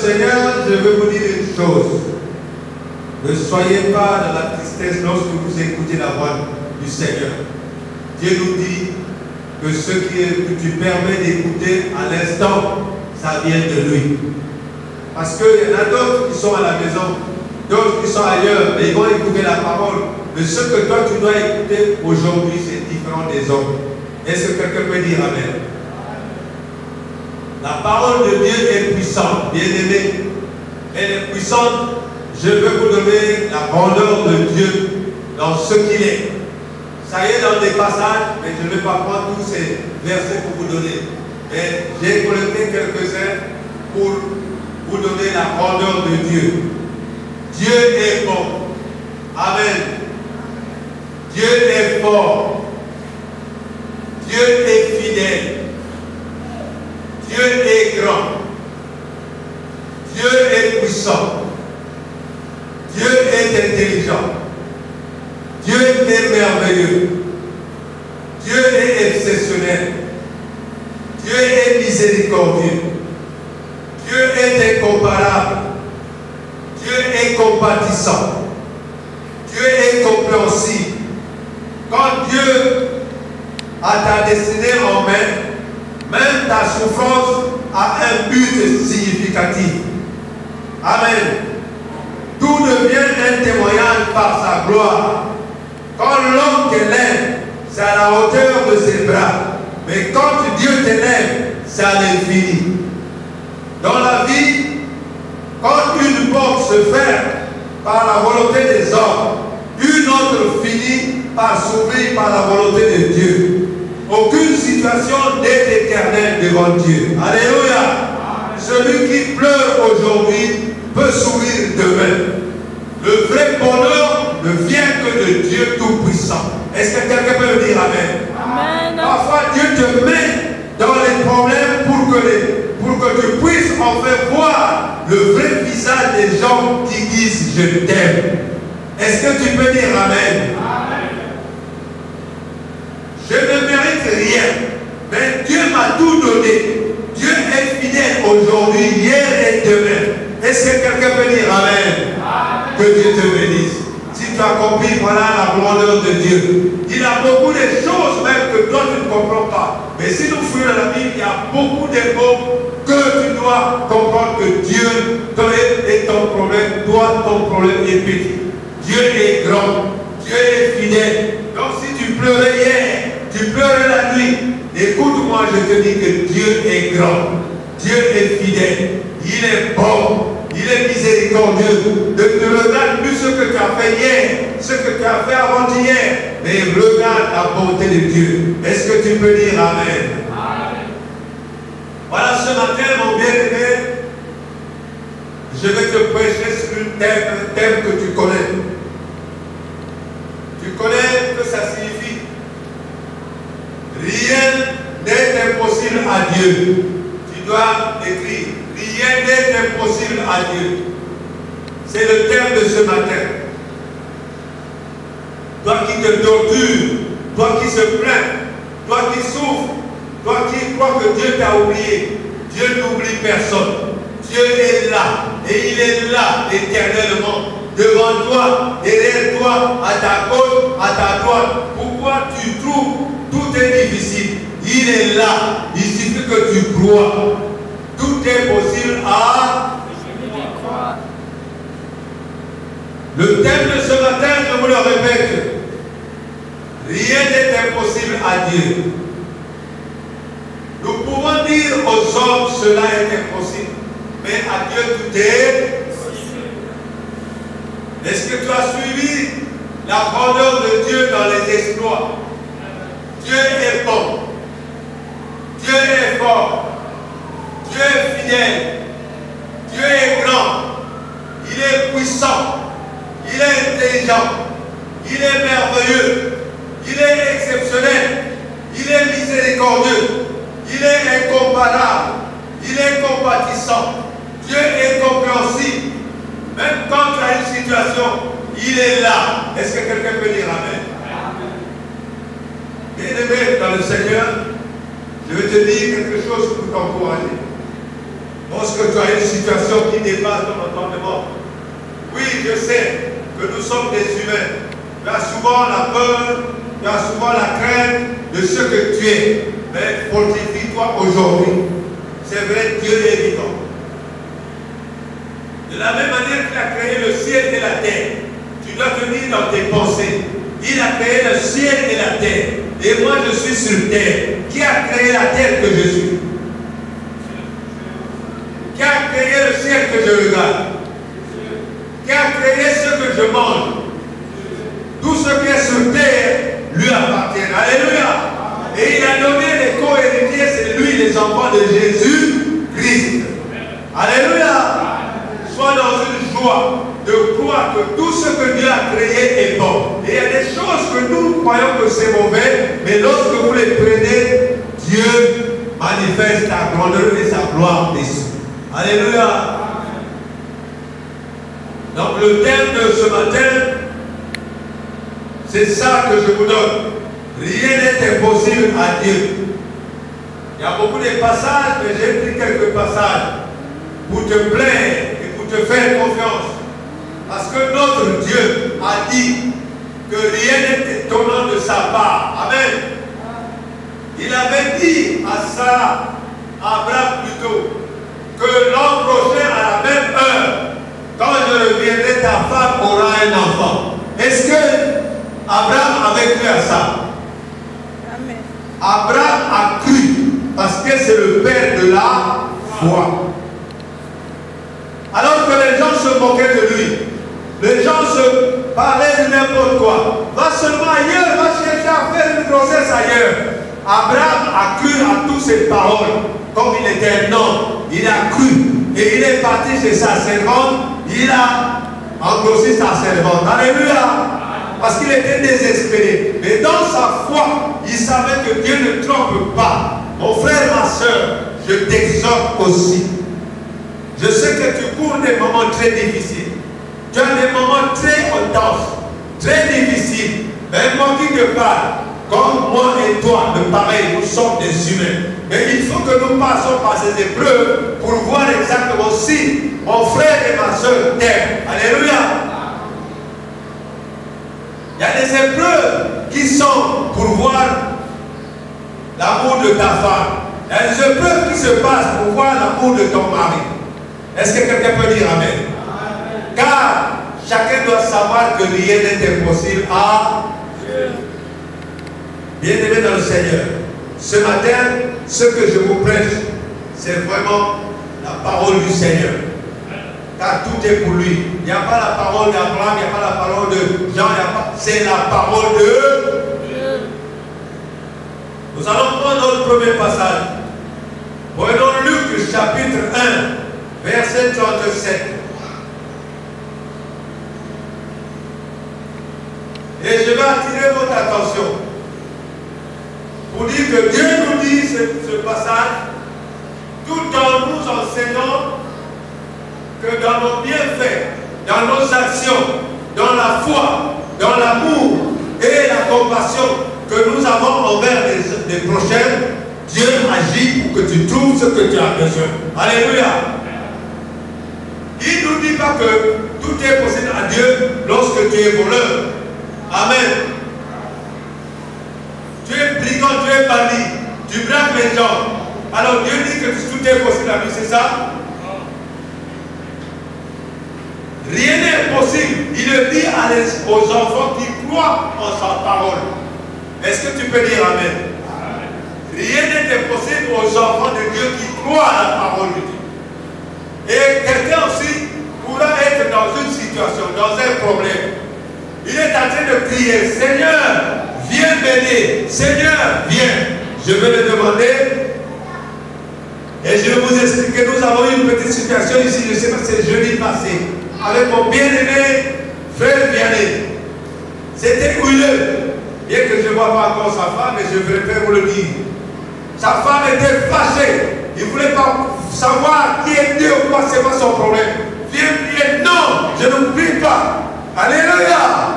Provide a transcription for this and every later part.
Seigneur, je veux vous dire une chose. Ne soyez pas dans la tristesse lorsque vous écoutez la voix du Seigneur. Dieu nous dit que ce que tu permets d'écouter à l'instant, ça vient de lui. Parce qu'il y en a d'autres qui sont à la maison, d'autres qui sont ailleurs, mais ils vont écouter la parole. Mais ce que toi tu dois écouter aujourd'hui, c'est différent des autres. Est-ce que quelqu'un peut dire Amen? La parole de Dieu est puissante, bien aimée. Elle est puissante. Je veux vous donner la grandeur de Dieu dans ce qu'il est. Ça y est dans des passages, mais je ne vais pas prendre tous ces versets pour vous donner. Mais j'ai collecté quelques-uns pour vous donner la grandeur de Dieu. Dieu est bon. Amen. Dieu est fort. Dieu est fidèle. Dieu est grand. Dieu est puissant. Dieu est intelligent. Dieu est merveilleux. Dieu est exceptionnel. Dieu est miséricordieux. Dieu est incomparable. Dieu est compatissant. Dieu est compréhensible. Quand Dieu a ta destinée en main, même ta souffrance a un but significatif. Amen. Tout devient un témoignage par sa gloire. Quand l'homme t'élève, c'est à la hauteur de ses bras. Mais quand Dieu t'élève, c'est à l'infini. Dans la vie, quand une porte se ferme par la volonté des hommes, une autre finit par s'ouvrir par la volonté de Dieu. Aucune situation n'est éternelle devant Dieu. Alléluia. Celui qui pleure aujourd'hui peut sourire demain. Le vrai bonheur ne vient que de Dieu Tout-Puissant. Est-ce que quelqu'un peut me dire Amen? Amen. Parfois Dieu te met dans les problèmes pour que tu puisses enfin voir le vrai visage des gens qui disent je t'aime. Est-ce que tu peux dire Amen? Amen. Je ne mérite rien, mais Dieu m'a tout donné. Dieu est fidèle aujourd'hui, hier et demain. Est-ce que quelqu'un peut dire Amen? Amen. Que Dieu te bénisse. Si tu as compris, voilà la grandeur de Dieu. Il a beaucoup de choses même que toi tu ne comprends pas. Mais si nous fouillons dans la Bible, il y a beaucoup de mots que tu dois comprendre que Dieu est ton problème. Toi, ton problème est petit. Dieu est grand. Dieu est fidèle. Donc si tu pleurais hier, tu pleurais la nuit. Écoute-moi, je te dis que Dieu est grand. Dieu est fidèle. Il est bon. Il est miséricordieux. Ne regarde plus ce que tu as fait hier, ce que tu as fait avant-hier, mais regarde la bonté de Dieu. Est-ce que tu peux dire Amen? Amen. Voilà, ce matin, mon bien-aimé, je vais te prêcher sur un thème que tu connais. Tu connais que ça signifie rien n'est impossible à Dieu. Tu dois écrire. Rien n'est impossible à Dieu. C'est le thème de ce matin. Toi qui te tortures, toi qui se plains, toi qui souffres, toi qui crois que Dieu t'a oublié, Dieu n'oublie personne. Dieu est là et il est là éternellement. Devant toi, derrière toi, à ta gauche, à ta droite. Pourquoi tu trouves tout est difficile? Il est là. Il suffit que tu crois. Tout est possible à croire. Le thème de ce matin, je vous le répète, rien n'est impossible à Dieu. Nous pouvons dire aux hommes cela est impossible, mais à Dieu tout est possible. Est-ce que tu as suivi la grandeur de Dieu dans les exploits? Dieu est bon. Dieu est fort. Dieu est fidèle. Dieu est grand. Il est puissant. Il est intelligent. Il est merveilleux. Il est exceptionnel. Il est miséricordieux. Il est incomparable. Il est compatissant. Dieu est compréhensible. Même quand tu as une situation, il est là. Est-ce que quelqu'un peut dire Amen? Bien-aimé dans le Seigneur, je vais te dire quelque chose pour t'encourager. Lorsque tu as une situation qui dépasse ton entendement, oui, je sais que nous sommes des humains. Tu as souvent la peur, tu as souvent la crainte de ce que tu es. Mais fortifie-toi aujourd'hui. C'est vrai, Dieu est vivant. De la même manière qu'il a créé le ciel et la terre, tu dois tenir dans tes pensées. Il a créé le ciel et la terre. Et moi, je suis sur terre. Qui a créé la terre que je suis? Qui a créé le ciel que je regarde? Qui a créé ce que je mange? Tout ce qui est sur terre lui appartient. Alléluia. Et il a nommé les co-héritiers, c'est lui, les enfants de Jésus-Christ. Alléluia. Sois dans une joie de croire que tout ce que Dieu a créé est bon. Et il y a des choses que nous croyons que c'est mauvais, mais lorsque vous les prenez, Dieu manifeste sa grandeur et sa gloire dessus. Alléluia. Donc le thème de ce matin, c'est ça que je vous donne. Rien n'est impossible à Dieu. Il y a beaucoup de passages, mais j'ai pris quelques passages pour te plaire et pour te faire confiance. Parce que notre Dieu a dit que rien n'est étonnant de sa part. Amen. Il avait dit à Sarah, à Abraham plutôt, que l'an prochain à la même heure, quand je reviendrai, ta femme aura un enfant. Est-ce que Abraham avait cru à ça? Amen. Abraham a cru parce que c'est le père de la foi. Alors que les gens se moquaient de lui, les gens se parlaient de n'importe quoi. Va seulement ailleurs, va chercher à faire une grossesse ailleurs. Abraham a cru à toutes ces paroles. Comme il était un homme, il a cru. Et il est parti chez sa servante. Il a engrossi sa servante. Alléluia. Parce qu'il était désespéré. Mais dans sa foi, il savait que Dieu ne trompe pas. Mon frère, ma soeur, je t'exhorte aussi. Je sais que tu cours des moments très difficiles. Tu as des moments très intenses, très difficiles. Mais moi qui te parle, comme moi et toi, de pareil, nous sommes des humains. Mais il faut que nous passions par ces épreuves pour voir exactement si mon frère et ma soeur t'aiment. Alléluia. Il y a des épreuves qui sont pour voir l'amour de ta femme. Il y a des épreuves qui se passent pour voir l'amour de ton mari. Est-ce que quelqu'un peut dire Amen? Amen. Car chacun doit savoir que rien n'est impossible à Dieu. Bien-aimés dans le Seigneur, ce matin, ce que je vous prêche, c'est vraiment la parole du Seigneur. Car tout est pour lui. Il n'y a pas la parole d'Abraham, il n'y a pas la parole de Jean, c'est la parole de Dieu. Nous allons prendre notre premier passage. Prenons Luc chapitre 1, verset 37. Et je vais attirer votre attention pour dire que Dieu nous dit ce passage tout en nous enseignant que dans nos bienfaits, dans nos actions, dans la foi, dans l'amour et la compassion que nous avons envers les prochains, Dieu agit pour que tu trouves ce que tu as besoin. Alléluia. Il ne nous dit pas que tout est possible à Dieu lorsque tu es voleur. Amen. Tu es brigand, tu es bandit, tu braques les gens. Alors Dieu dit que tout est possible à lui, c'est ça? Rien n'est impossible. Il le dit aux enfants qui croient en sa parole. Est-ce que tu peux dire Amen? Rien n'est impossible aux enfants de Dieu qui croient à la parole de Dieu. Et quelqu'un aussi pourra être dans une situation, dans un problème. Il est en train de crier, Seigneur, viens m'aider. Seigneur, viens. Je vais le demander. Et je vais vous expliquer. Nous avons eu une petite situation ici, je ne sais pas si c'est jeudi passé, avec mon bien-aimé frère Vianney. C'était huileux. Bien que je ne vois pas encore sa femme, mais je préfère vous le dire. Sa femme était fâchée. Il ne voulait pas savoir qui est Dieu ou quoi, c'est pas son problème. Viens prier. Non, je ne prie pas. Alléluia.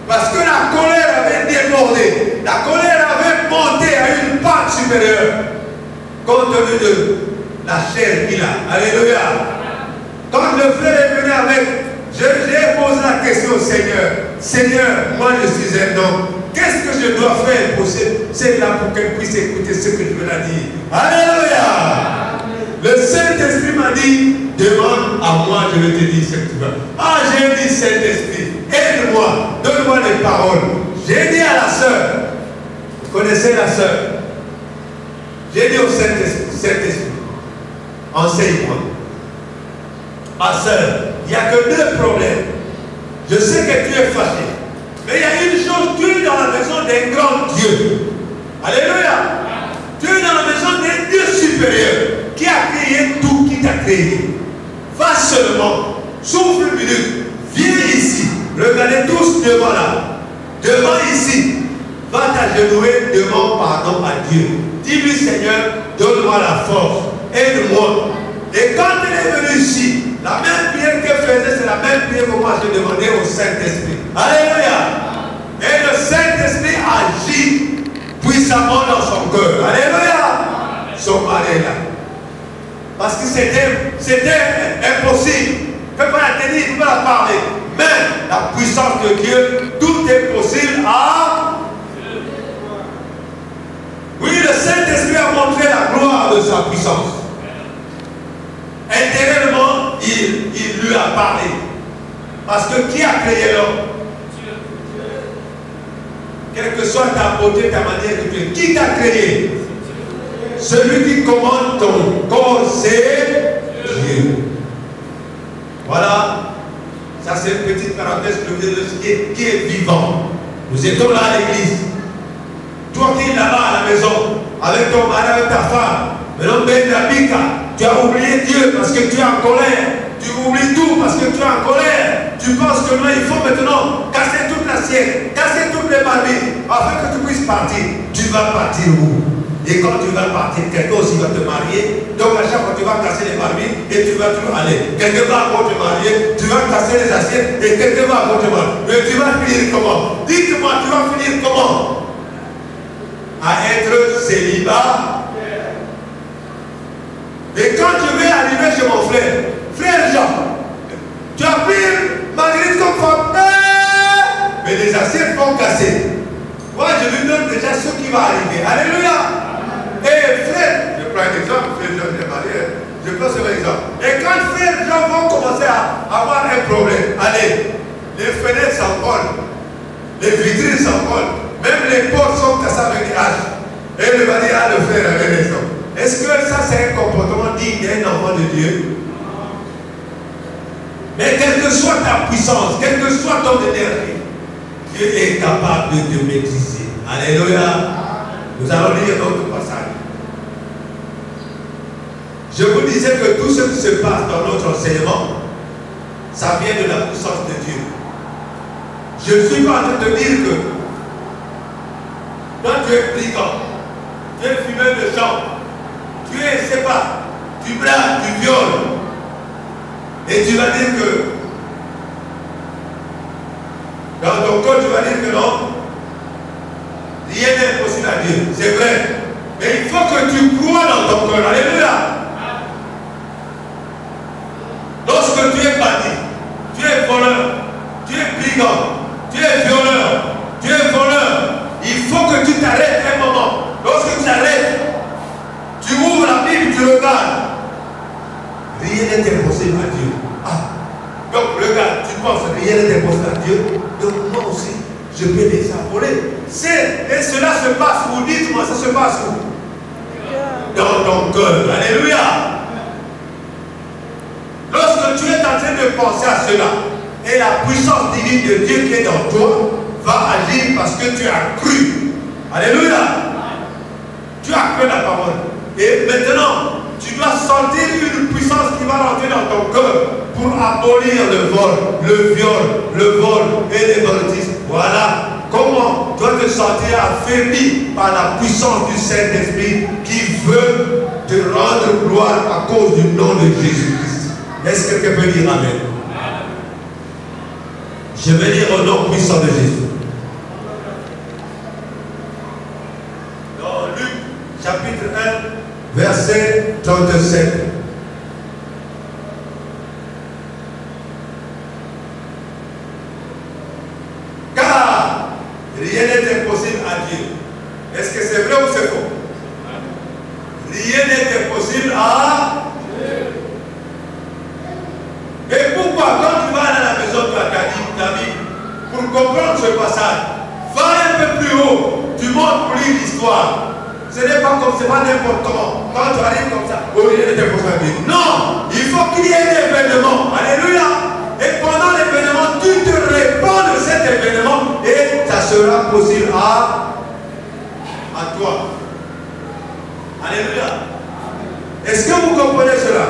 Parce que la colère avait débordé. La colère avait monté à une part supérieure. Compte tenu de la chair qu'il a. Alléluia. Quand le frère est venu avec, j'ai posé la question au Seigneur. Seigneur, moi je suis un homme. Qu'est-ce que je dois faire pour celle-là pour qu'elle puisse écouter ce que je veux la dire? Alléluia. Le Saint-Esprit m'a dit, demande à moi, je vais te dire ce que tu veux. Ah, j'ai dit, Saint-Esprit, aide-moi, donne-moi les paroles. J'ai dit à la sœur, vous connaissez la sœur? J'ai dit au Saint-Esprit, enseigne-moi. Ma sœur, il n'y a que deux problèmes. Je sais que tu es fâché. Mais il y a une chose, tu es dans la maison d'un grand Dieu. Alléluia. Tu es dans la maison d'un Dieu supérieur qui a créé tout, qui t'a créé. Va seulement, souffle une minute, viens ici. Regardez tous devant là. Devant ici. Va t'agenouiller devant pardon à Dieu. Dis-lui, Seigneur, donne-moi la force. Aide-moi. Et quand elle est venue ici, la même prière qu'elle faisait, c'est la même prière que moi j'ai demandé au Saint-Esprit. Alléluia. Et le Saint-Esprit agit puissamment dans son cœur. Alléluia. Son mari est là. Parce que c'était impossible. Il ne peut pas la tenir, il ne peut pas la parler. Mais la puissance de Dieu, tout est possible à... Oui, le Saint-Esprit a montré la gloire de sa puissance. Intérieurement, il lui a parlé. Parce que qui a créé l'homme? Quelle que soit ta beauté, ta manière de créer, qui t'a créé? Celui qui commande ton corps, c'est Dieu. Voilà. Ça, c'est une petite parenthèse que je veux dire, qui est vivant. Nous étions là à l'église. Toi qui es là-bas à la maison, avec ton mari, avec ta femme, maintenant, tu as oublié Dieu parce que tu es en colère. Tu oublies tout parce que tu es en colère. Tu penses que non, il faut maintenant casser toute l'assiette, casser toutes les marmites, afin que tu puisses partir. Tu vas partir où? Et quand tu vas partir, quelqu'un aussi va te marier. Donc à chaque fois, tu vas casser les marmites et tu vas toujours aller. Quelqu'un va encore te marier, tu vas casser les assiettes et quelqu'un va encore te marier. Mais tu vas finir comment? Dites-moi, tu vas finir comment? À être célibat. Et quand tu veux arriver chez mon frère Jean, tu as pris Marguerite comme femme, mais les assiettes vont casser. Moi, je lui donne déjà ce qui va arriver. Alléluia. Et frère, je prends un exemple, frère Jean est marié, je prends ce même exemple. Et quand frère Jean vont commencer à avoir un problème, allez, les fenêtres s'envolent, les vitrines s'envolent, même les portes sont cassées avec des haches. Et il va dire, ah, le frère avait raison. Est-ce que ça c'est un comportement digne d'un enfant de Dieu? Mais quelle que soit ta puissance, quelle que soit ton énergie, Dieu est capable de te maîtriser. Alléluia. Nous allons lire notre passage. Je vous disais que tout ce qui se passe dans notre enseignement, ça vient de la puissance de Dieu. Je ne suis pas en train de dire que quand tu es brigand, tu es fumeur de chambre, tu es, je ne sais pas, tu braques, tu violes, et tu vas dire que dans ton corps, tu vas dire que non, rien n'est impossible à Dieu, c'est vrai. Mais il faut que tu crois dans ton cœur. Alléluia. Lorsque tu es bandit, tu es voleur, tu es brigand, tu es violeur, tu es voleur, il faut que tu t'arrêtes un moment. Lorsque tu t'arrêtes, tu ouvres la Bible, tu regardes. Rien n'est impossible à Dieu. Ah. Donc regarde, tu penses rien n'est impossible à Dieu. Donc moi aussi, je peux les affoler. Et cela se passe où? Dites-moi, ça se passe où? Dans ton cœur. Alléluia. Lorsque tu es en train de penser à cela, et la puissance divine de Dieu qui est dans toi va agir parce que tu as cru. Alléluia. Tu as cru la parole. Et maintenant, tu dois sentir une puissance qui va rentrer dans ton cœur pour abolir le vol, le viol et les banditismes. Voilà comment tu dois te sentir affaibli par la puissance du Saint-Esprit qui veut te rendre gloire à cause du nom de Jésus-Christ. Est-ce que quelqu'un peut dire Amen? Je vais lire au nom puissant de Jésus. Dans Luc chapitre 1, verset 37. Car rien n'est impossible à Dieu. Est-ce que c'est vrai ou c'est faux? Rien n'est impossible à Dieu. Et pourquoi, quand tu vas aller à la maison de ta Bible, pour comprendre ce passage, va un peu plus haut, tu montes pour lire l'histoire. Ce n'est pas comme, c'est pas n'importe comment. Quand tu arrives comme ça, oh, rien n'est impossible à Dieu. Non, il faut qu'il y ait un événement. Alléluia. Et pendant l'événement, tu te réponds de cet événement et ça sera possible à toi. Alléluia. Est-ce que vous comprenez cela?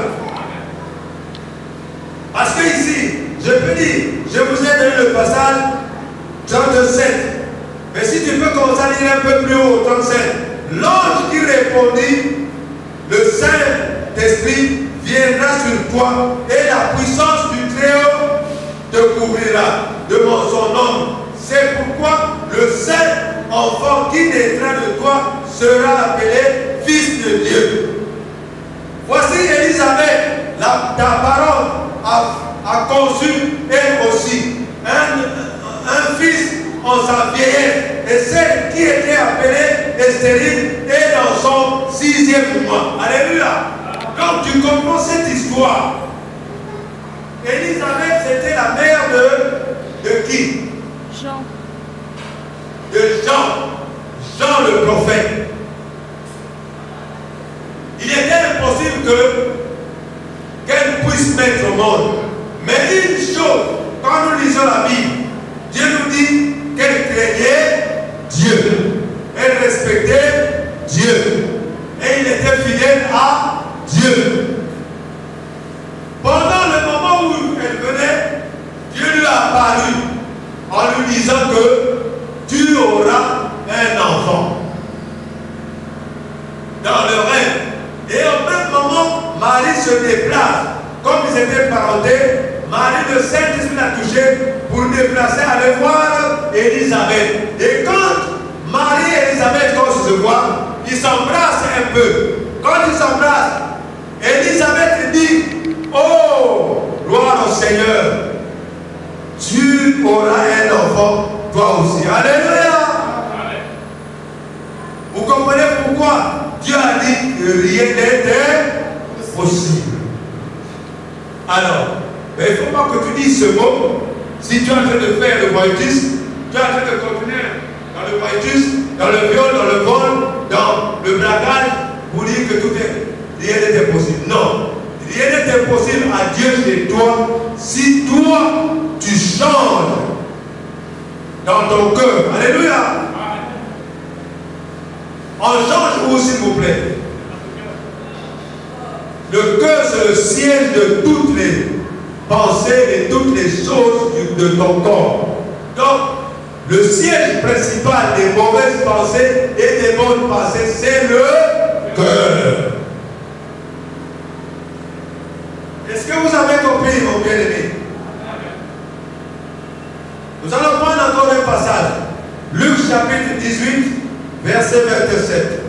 Parce que ici, je peux dire, je vous ai donné le passage 37. Mais si tu peux commencer à lire un peu plus haut, 37. L'ange qui répondit, le Saint-Esprit viendra sur toi et la puissance du Très-Haut te couvrira de son nom. C'est pourquoi le Saint enfant qui naîtra de toi sera appelé Fils de Dieu. Voici Élisabeth, ta parole a conçu elle aussi un fils en sa vieillesse, et celle qui était appelée stérile est dans son 6e mois. Alléluia. Donc tu comprends cette histoire. Élisabeth, c'était la mère de qui? Jean. De Jean. Jean le prophète. Il était impossible qu'elle puisse mettre au monde. Mais une chose, quand nous lisons la Bible, Dieu nous dit qu'elle craignait Dieu. Elle respectait Dieu. Et il était fidèle à Dieu. Pendant le moment où elle venait, Dieu lui a apparu en lui disant que tu auras un enfant. Dans le rêve. Et au même moment, Marie se déplace. Comme ils étaient parentés, Marie, le Saint-Esprit l'a touché pour déplacer, aller voir Élisabeth. Et quand Marie et Élisabeth, quand ils se voient, ils s'embrassent un peu. Quand ils s'embrassent, Élisabeth dit, oh, gloire au Seigneur, tu auras un enfant, toi aussi. Alléluia. Vous comprenez pourquoi Dieu a dit que rien n'était possible. Alors, mais il ne faut pas que tu dises ce mot. Si tu es en train de faire le voyoutisme, tu es en train de continuer dans le voyoutisme, dans le viol, dans le vol, dans le braquage, pour dire que tout est, rien n'est impossible. Non, rien n'est impossible à Dieu chez toi si toi tu changes dans ton cœur. Alléluia. On change où, s'il vous plaît? Le cœur, c'est le siège de toutes les pensées et toutes les choses de ton corps. Donc, le siège principal des mauvaises pensées et des bonnes pensées, c'est le cœur. Est-ce que vous avez compris, mon bien-aimé? Nous allons prendre encore un passage. Luc chapitre 18, verset 27.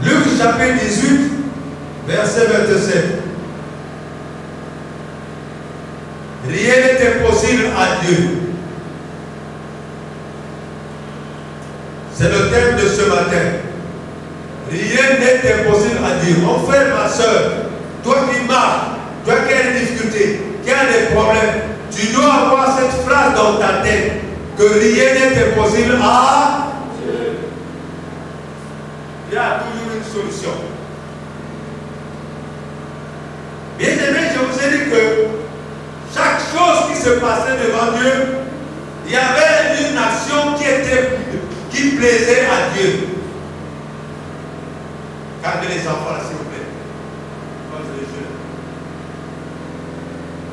Luc chapitre 18, verset 27. Rien n'est impossible à Dieu. C'est le thème de ce matin. Rien n'est impossible à Dieu. Mon frère, ma soeur, toi qui marches, toi qui as des difficultés, qui as des problèmes, tu dois avoir cette phrase dans ta tête, que rien n'est impossible à Dieu. Il y a toujours une solution. Bien aimé, je vous ai dit que chaque chose qui se passait devant Dieu, il y avait une action qui plaisait à Dieu. Calmez les enfants là, s'il vous plaît.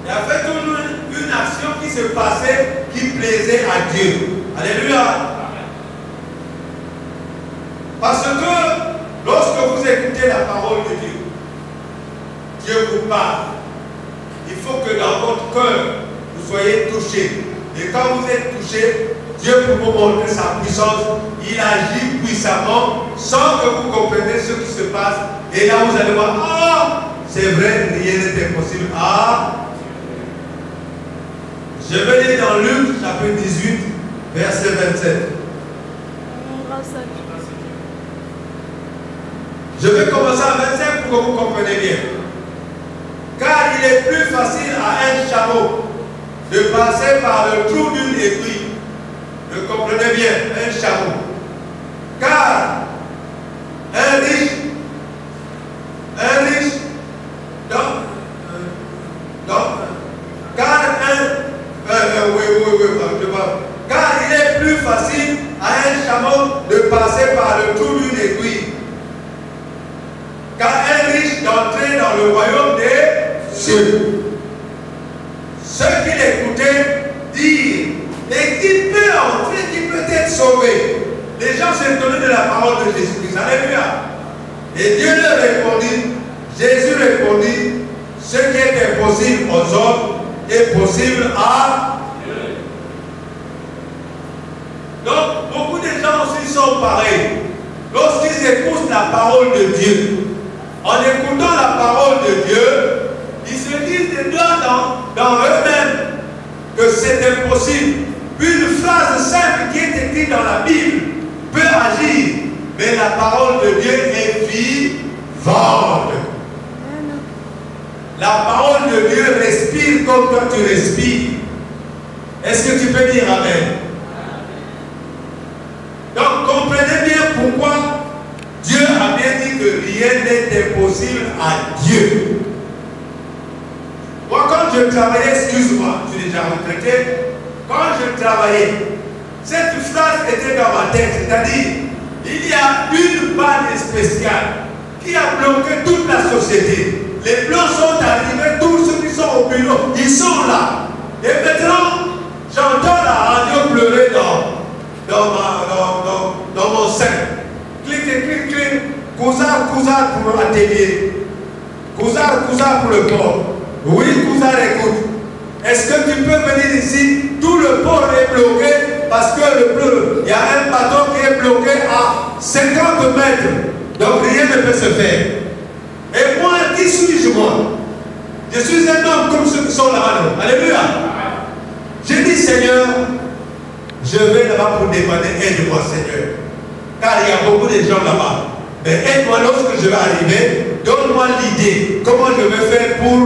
Il y avait toujours une action qui se passait qui plaisait à Dieu. Alléluia. Parce que lorsque vous écoutez la parole de Dieu, Dieu vous parle. Il faut que dans votre cœur, vous soyez touchés. Et quand vous êtes touchés, Dieu, pour vous montrer sa puissance, il agit puissamment sans que vous compreniez ce qui se passe. Et là, vous allez voir, ah, c'est vrai, rien n'est impossible. Ah, je vais lire dans Luc, chapitre 18, verset 27. Je vais commencer à 25 pour que vous compreniez bien. Car il est plus facile à un chameau de passer par le trou d'une aiguille. Vous comprenez bien, un chameau. Car un riche, car il est plus facile à un chameau de passer par le trou d'une aiguille qu'à un riche d'entrer dans le royaume des cieux. Ceux qui l'écoutaient dirent, et qui peut entrer, qui peut être sauvé. Les gens s'étonnaient de la parole de Jésus-Christ. Alléluia. Et Dieu leur répondit, Jésus répondit, ce qui est impossible aux hommes est possible à Dieu. Donc, beaucoup de gens aussi sont pareils. Lorsqu'ils écoutent la parole de Dieu, en écoutant la parole de Dieu, ils se disent dedans dans eux-mêmes que c'est impossible. Une phrase simple qui est écrite dans la Bible peut agir, mais la parole de Dieu est vivante. La parole de Dieu respire comme toi tu respires. Est-ce que tu peux dire Amen? Donc comprenez bien pourquoi Dieu a bien dit que rien n'est impossible à Dieu. Moi quand je travaillais, excuse-moi, je suis déjà retraité, quand je travaillais, cette phrase était dans ma tête, c'est-à-dire, il y a une panne spéciale qui a bloqué toute la société. Les blancs sont arrivés, tous ceux qui sont au bureau, ils sont là. Et maintenant, j'entends la radio pleurer dans mon sein. Clic, clic, clic, cousard pour l'atelier, cousard pour le port. Oui, cousard, écoute. Est-ce que tu peux venir ici? Tout le port est bloqué parce que il y a un bateau qui est bloqué à 50 mètres. Donc rien ne peut se faire. Et moi, qui suis-je moi? Je suis un homme comme ceux qui sont là-bas. Alléluia. J'ai dit Seigneur, je vais là-bas pour demander, aide-moi Seigneur. Car il y a beaucoup de gens là-bas. Mais aide-moi lorsque je vais arriver, donne-moi l'idée. Comment je vais faire pour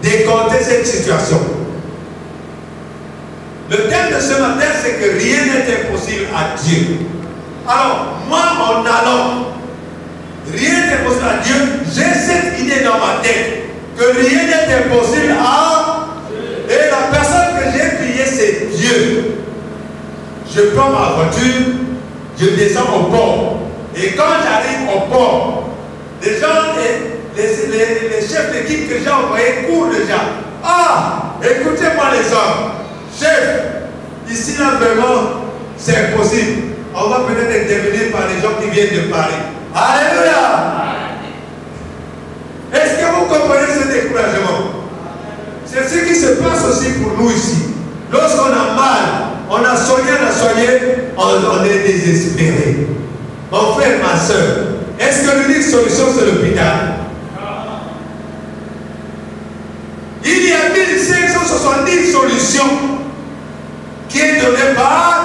décompter cette situation. Le thème de ce matin, c'est que rien n'est impossible à Dieu. Alors, moi, en allant, rien n'est impossible à Dieu, j'ai cette idée dans ma tête, que rien n'est impossible à Dieu. Et la personne que j'ai priée, c'est Dieu. Je prends ma voiture, je descends au port. Et quand j'arrive au port, les gens, les chefs d'équipe que j'ai envoyés courent déjà. Ah, écoutez-moi les hommes. Chef, ici là vraiment, c'est impossible. On va peut-être intervenir par les gens qui viennent de Paris. Alléluia. Est-ce que vous comprenez ce découragement? C'est ce qui se passe aussi pour nous ici. Lorsqu'on a mal, on a soigné, on est désespéré. Mon frère, ma soeur, est-ce que l'unique solution c'est l'hôpital? Il y a 1570 solutions qui est donnée par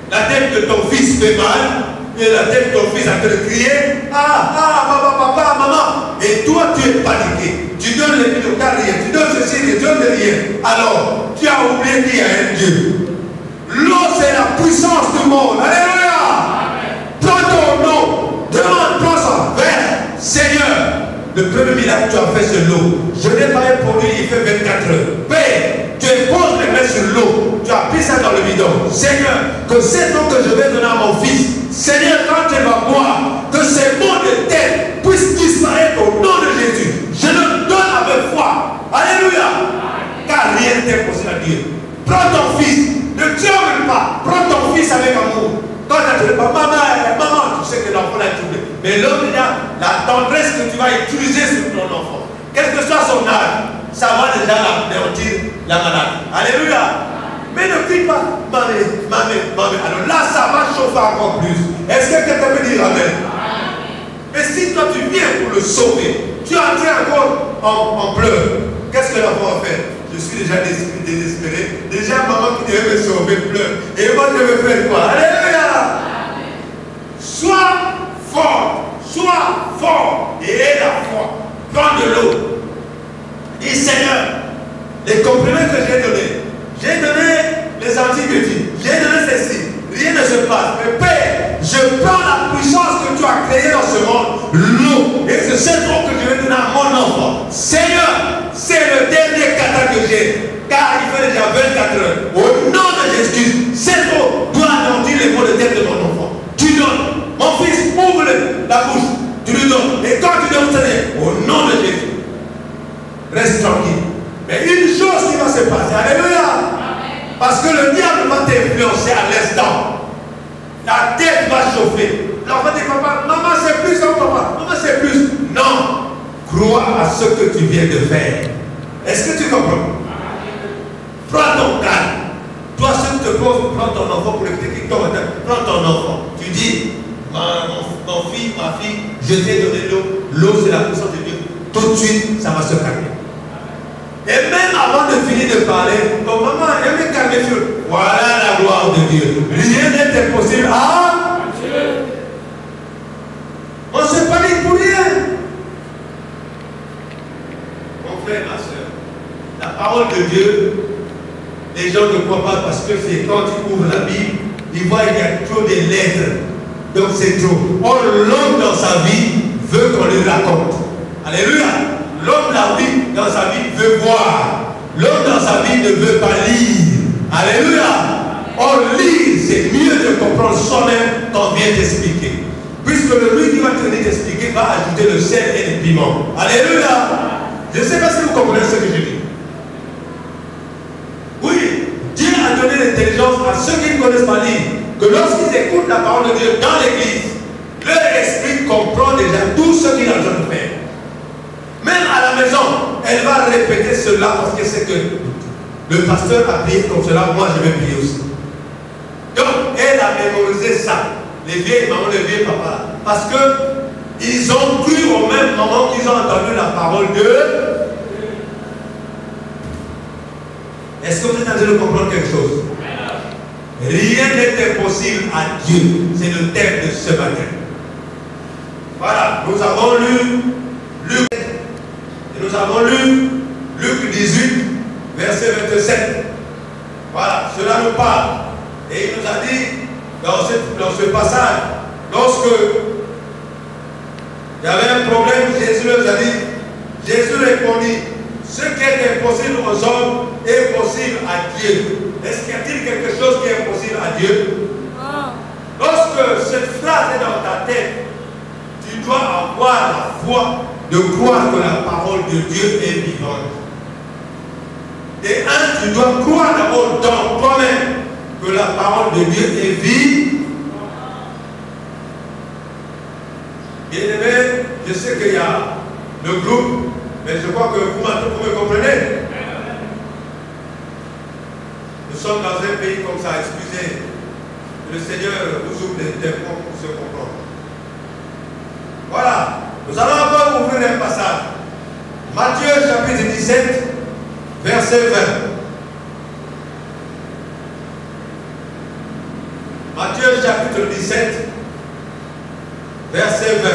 la tête de ton fils fait mal, et la tête de ton fils a te crié, papa, maman, et toi tu es paniqué, tu donnes les billes, rien, tu donnes ceci, tu donnes rien. Alors, tu as oublié qu'il y a un Dieu. L'eau c'est la puissance du monde. Alléluia. Prends ton eau, demande-toi ça, vers Seigneur. Le premier miracle que tu as fait sur l'eau, je n'ai pas eu pour lui, il fait 24 heures. Père, tu poses les mains sur l'eau, tu as pris ça dans le bidon. Seigneur, que cette eau que je vais donner à mon fils, Seigneur, quand tu vas boire, que ces maux de tête puissent disparaître au nom de Jésus. Je le donne avec foi. Alléluia. Car rien n'est possible à Dieu. Prends ton fils, ne tremble pas, prends ton fils avec amour. Quand tu ne dis pas, maman, tu sais que l'enfant est troublé. Mais l'homme, il a la tendresse que tu vas utiliser sur ton enfant. Quel que soit son âge, ça va déjà anéantir la maladie. Alléluia. Mais ne crie pas, maman. Alors là, ça va chauffer encore plus. Est-ce que quelqu'un peut dire amen? Mais si toi tu viens pour le sauver, tu entres encore en pleurs, qu'est-ce que l'enfant va faire? Je suis déjà désespéré. Déjà, maman qui devait me sauver pleure. Et moi, je vais faire quoi? Alléluia! Sois fort et aie la foi. Prends de l'eau. Dis Seigneur, les comprimés que j'ai donné les antibiotiques, j'ai donné ceci, rien ne se passe. Mais Père, je prends la puissance que tu as créée dans ce monde, l'eau, et c'est cette eau que je vais donner à mon enfant. Seigneur, c'est le dernier kata que j'ai, car il fait déjà 24 heures. Au nom de Jésus, cette eau doit anéantir les maux de tête de mon enfant. Tu donnes. Mon fils, ouvre la bouche. Tu lui donnes. Et quand tu donnes, Seigneur, au nom de Jésus, reste tranquille. Mais une chose qui va se passer. Alléluia. Parce que le diable va t'influencer à l'instant. Ta tête va chauffer. L'enfant dit, papa, maman c'est plus, hein, papa. Maman c'est plus. Non. Crois à ce que tu viens de faire. Est-ce que tu comprends? Prends ton calme. Toi, seul te pose, prends ton enfant pour éviter qu'il tombe. Prends ton enfant. Tu dis, mon fils, ma fille, je t'ai donné l'eau. L'eau, c'est la puissance de Dieu. Tout de suite, ça va se calmer. Et même avant de finir de parler, ton maman, elle me calme sur. Voilà la gloire de Dieu. Rien n'est impossible à Dieu. On se panique pour rien. Mon frère, ma soeur, la parole de Dieu, les gens ne croient pas parce que c'est quand ils ouvrent la Bible, ils voient qu'il y a trop de lettres. Donc c'est trop. Or, l'homme dans sa vie veut qu'on lui raconte. Alléluia. L'homme dans sa vie veut voir. L'homme dans sa vie ne veut pas lire. Alléluia. Or, lire, c'est mieux de comprendre soi-même qu'on vient t'expliquer. Puisque lui qui va venir t'expliquer va ajouter le sel et le piment. Alléluia. Je ne sais pas si vous comprenez ce que je dis. Oui, Dieu a donné l'intelligence à ceux qui ne connaissent pas lire. Que lorsqu'ils écoutent la parole de Dieu dans l'église, leur esprit comprend déjà tout ce qu'il est en train de faire. Même à la maison, elle va répéter cela parce que c'est que le pasteur a prié comme cela, moi je vais prier aussi. Donc, elle a mémorisé ça, les vieilles mamans, les vieux papas, parce que ils ont cru au même moment qu'ils ont entendu la parole de Dieu. Est-ce que vous êtes en train de comprendre quelque chose? Rien n'est impossible à Dieu. C'est le thème de ce matin. Voilà, nous avons lu Luc. Et nous avons lu Luc 18, verset 27. Voilà, cela nous parle. Et il nous a dit, dans ce passage, lorsque il y avait un problème, Jésus leur a dit, Jésus répondit, ce qui est impossible aux hommes est possible à Dieu. Est-ce qu'il y a-t-il quelque chose qui est impossible à Dieu? Lorsque cette phrase est dans ta tête, tu dois avoir la foi de croire que la parole de Dieu est vivante. Et tu dois croire d'abord dans toi-même que la parole de Dieu est vive. Bien aimé, je sais qu'il y a le groupe, mais je crois que vous me comprenez. Nous sommes dans un pays comme ça, excusez. Le Seigneur nous ouvre des ponts pour se comprendre. Voilà. Nous allons encore ouvrir un passage. Matthieu chapitre 17, verset 20. Matthieu chapitre 17, verset 20.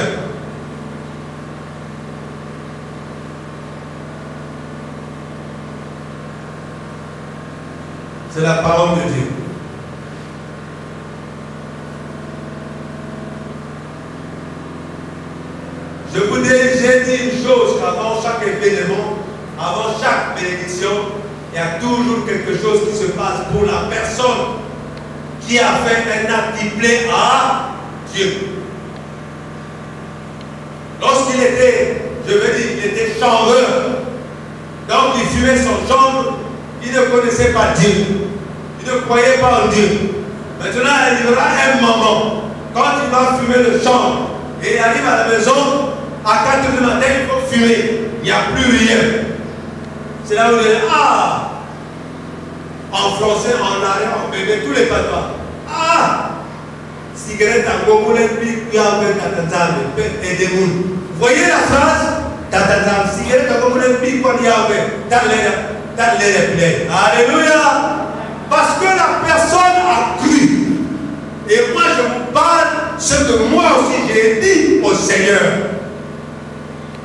C'est la parole de Dieu. Je vous dis, j'ai dit une chose qu'avant chaque événement, avant chaque bénédiction, il y a toujours quelque chose qui se passe pour la personne qui a fait un acte qui plaît à Dieu. Lorsqu'il était, je veux dire, il était chanvreur, donc il fumait son chanvre, il ne connaissait pas Dieu, il ne croyait pas en Dieu. Maintenant, il y aura un moment, quand il va fumer le chanvre, et il arrive à la maison, à 4 h du matin, il faut fumer, il n'y a plus rien. c'est là où on dit, ah, en français, en arabe, on met tous les patois. Ah, cigarette à Gogoulé, puis il y a un tatatame, et des mouns. Vous voyez la phrase? Tatatame, cigarette à Gogoulé, puis il y a un Alléluia. Parce que la personne a cru. Et moi, je vous parle ce que moi aussi j'ai dit au Seigneur.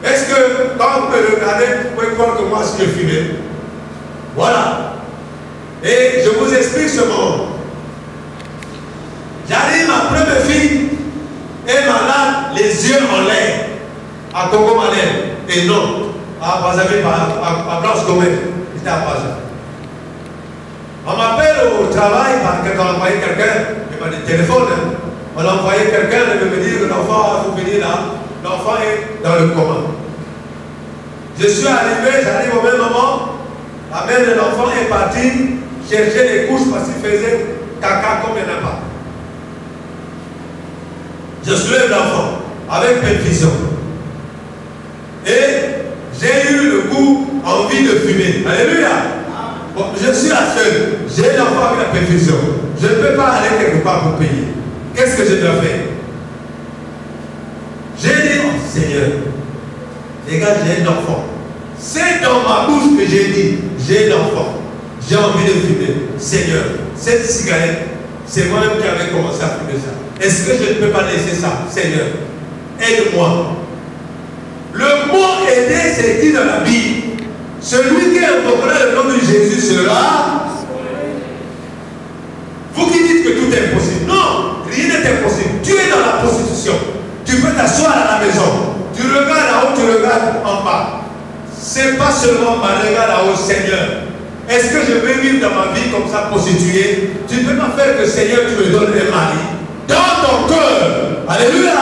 Est-ce que quand vous me regardez, vous pouvez croire que moi je fumais? Voilà. Et je vous explique ce moment. J'arrive, ma première fille est malade, les yeux en l'air, à Congo Malais. Et non, à Brazzaville, à Blanche Gomez. J'étais à Brazzaville. On m'appelle au travail parce qu'on a envoyé quelqu'un, il m'a dit téléphone. On a envoyé quelqu'un, il veut me dire que l'enfant, il faut venir là. L'enfant est dans le coma. Je suis arrivé, j'arrive au même moment. La mère de l'enfant est partie chercher les couches parce qu'il faisait caca comme il n'y en a pas. Je soulève l'enfant avec perfusion. Et j'ai eu le goût, envie de fumer. Alléluia. Bon, je suis la seule. J'ai l'enfant avec la perfusion. Je ne peux pas aller quelque part pour payer. Qu'est-ce que je dois faire? J'ai dit, oh Seigneur, les gars, j'ai un enfant. C'est dans ma bouche que j'ai dit, j'ai l'enfant. J'ai envie de fumer. Seigneur, cette cigarette, c'est moi-même qui avais commencé à fumer ça. Est-ce que je ne peux pas laisser ça? Seigneur, aide-moi. Le mot aider, c'est dit dans la Bible. Celui qui invoquera le nom de Jésus sera. Vous qui dites que tout est impossible. Non, rien n'est impossible. Tu es dans la prostitution. Tu peux t'asseoir à la maison. Tu regardes en haut, tu regardes en bas. C'est pas seulement ma regard là-haut, Seigneur. Est-ce que je vais vivre dans ma vie comme ça, prostituée? Tu ne peux pas faire que Seigneur, tu me donnes un mari. Dans ton cœur. Alléluia.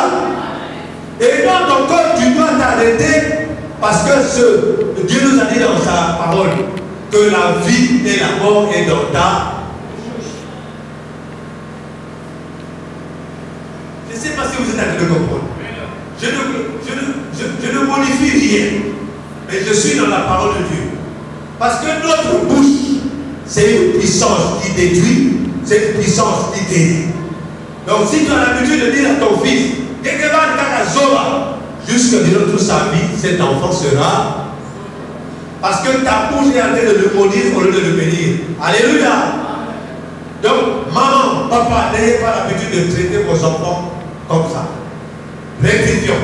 Et dans ton cœur, tu dois t'arrêter. Parce que Dieu nous a dit dans sa parole que la vie et la mort est dans ta. Je ne sais pas si vous êtes en train de comprendre. Je ne modifie rien. Mais je suis dans la parole de Dieu. Parce que notre bouche, c'est une puissance qui détruit, c'est une puissance qui guérit. Donc si tu as l'habitude de dire à ton fils, jusque durant toute sa vie, cet enfant sera. Parce que ta bouche est en train de le maudire au lieu de le bénir. Alléluia. Donc, maman, papa, n'ayez pas l'habitude de traiter vos enfants comme ça. Rectifions.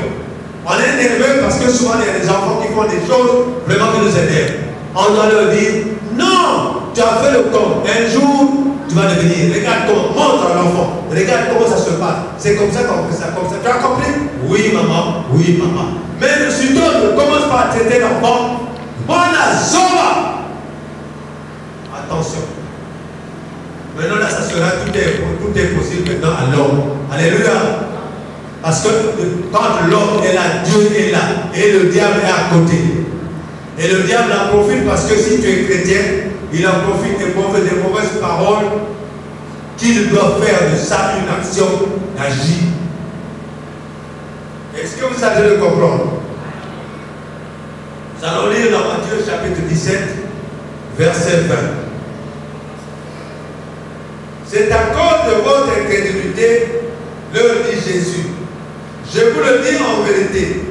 On est nerveux parce que souvent il y a des enfants qui font des choses vraiment qui nous énervent. On doit leur dire, non, tu as fait le corps. Un jour, tu vas devenir. Regarde comment, montre à l'enfant. Regarde comment ça se passe. C'est comme ça qu'on fait ça, comme ça. Tu as compris? Oui, maman. Oui, maman. Mais le surtout, ne commence pas à traiter l'enfant. Bona Zoba. Attention. Maintenant, là, ça sera, tout est possible maintenant à l'homme. Alléluia. Parce que quand l'homme est là, Dieu est là. Et le diable est à côté. Et le diable en profite parce que si tu es chrétien, il en profite des mauvaises paroles qu'il doit faire de ça une action d'agir. Est-ce que vous avez de comprendre? Nous allons lire dans Matthieu chapitre 17, verset 20. C'est à cause de votre incrédulité, leur dit Jésus. Je vous le dis en vérité,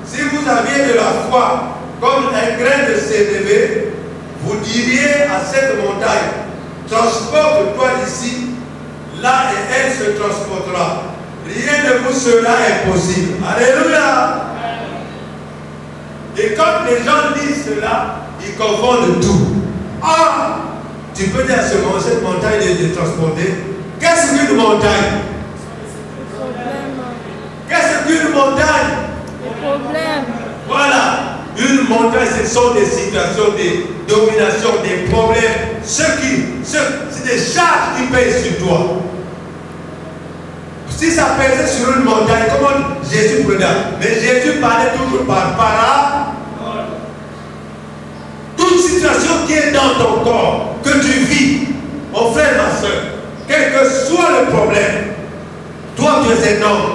si vous aviez de la foi comme un grain de sénévé, vous diriez à cette montagne, transporte-toi d'ici, là et elle se transportera. Rien ne vous sera impossible. Alléluia. Et quand les gens disent cela, ils confondent tout. Ah, tu peux dire à ce moment, cette montagne est transportée. Qu'est-ce qu'une montagne? Qu'est-ce qu'une montagne? Des problèmes. Voilà. Une montagne, ce sont des situations de domination, des problèmes. C'est des charges qui pèsent sur toi. Si ça pesait sur une montagne, comment Jésus prenait? Mais Jésus parlait toujours par parole. Toute situation qui est dans ton corps, que tu vis, mon frère, ma soeur, quel que soit le problème, toi tu es un homme.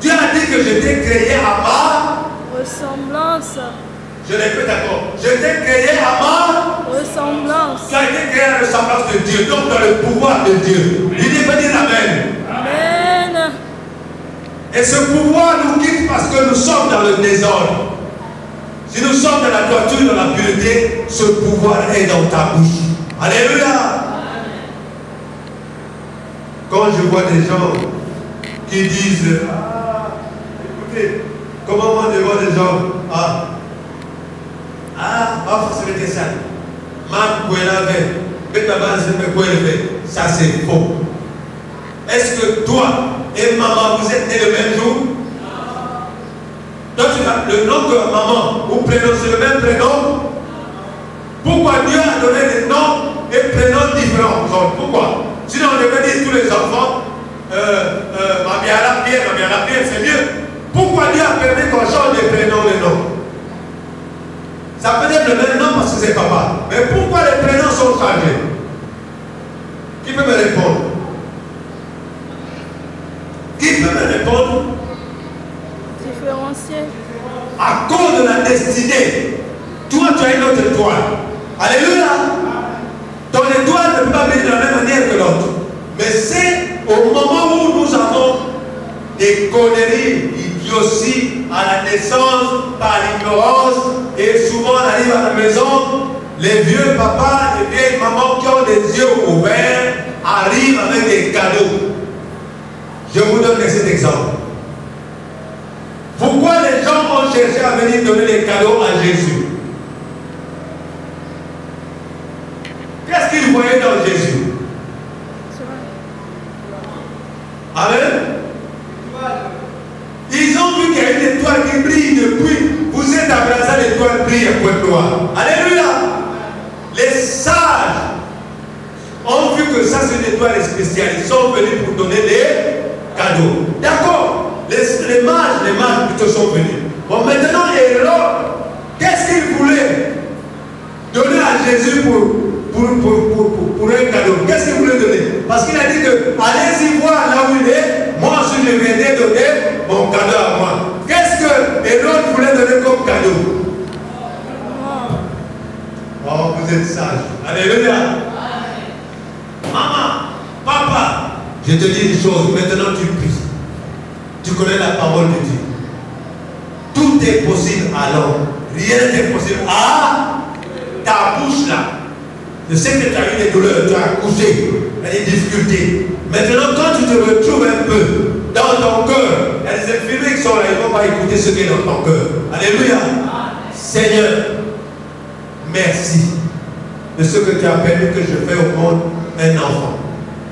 Dieu a dit que je t'ai créé à ma ressemblance. Je répète encore. Je t'ai créé à ma ressemblance. Tu as été créé à la ressemblance de Dieu, donc dans le pouvoir de Dieu. Il dit pas dire Amen. Amen. Et ce pouvoir nous quitte parce que nous sommes dans le désordre. Si nous sommes dans la droiture, dans la pureté, ce pouvoir est dans ta bouche. Alléluia. Quand je vois des gens qui disent, ah, écoutez, comment moi je vois des gens, faciliter ça. Ma couelle ça c'est faux. Est-ce que toi et maman, vous êtes nés le même jour? Donc le nom que maman ou prénom, c'est le même prénom? Pourquoi Dieu a donné des noms et prénoms différents? Pourquoi? Sinon on devait dire tous les enfants, Mabiara Pierre, c'est mieux. Pourquoi Dieu a permis qu'on change de prénom et de nom? Ça peut être le même nom parce que c'est papa. Mais pourquoi les prénoms sont changés? Qui peut me répondre? Qui peut me répondre? Différencier. À cause de la destinée. Toi, tu as une autre étoile. Alléluia. Ton étoile ne peut pas venir de la même manière que l'autre. Mais c'est au moment où nous avons des conneries, idioties à la naissance, par l'ignorance, et souvent on arrive à la maison, les vieux papas, les vieilles mamans qui ont des yeux ouverts arrivent avec des cadeaux. Je vous donne cet exemple. Pourquoi les gens ont cherché à venir donner des cadeaux à Jésus? Qu'est-ce qu'ils voyaient dans Jésus? Amen. Ils ont vu qu'il y a une étoile qui brille depuis. Vous êtes abrasé, l'étoile brille à Pointe-Noire. Alléluia. Les sages ont vu que ça c'est une étoile spéciale. Ils sont venus pour donner des cadeaux. D'accord. Les mages plutôt sont venus. Bon, maintenant, Hérode, qu'est-ce qu'il voulait donner à Jésus pour un cadeau? Qu'est-ce qu'il voulait donner? Parce qu'il a dit que allez-y voir là où il est. Moi aussi, je viendrai donner mon cadeau à moi. Qu'est-ce que Hérode voulait donner comme cadeau? Oh, vous êtes sages. Alléluia. Maman, papa, je te dis une chose. Maintenant, tu pries. Tu connais la parole de Dieu. Tout est possible alors. Rien n'est possible. Ah, ta bouche là. Je sais que tu as eu des douleurs, tu as accouché, tu as des difficultés. Maintenant, quand tu te retrouves un peu dans ton cœur, il y a des infirmiers qui sont là, ils ne vont pas écouter ce qui est dans ton cœur. Alléluia. Seigneur, merci de ce que tu as permis que je fais au monde un enfant.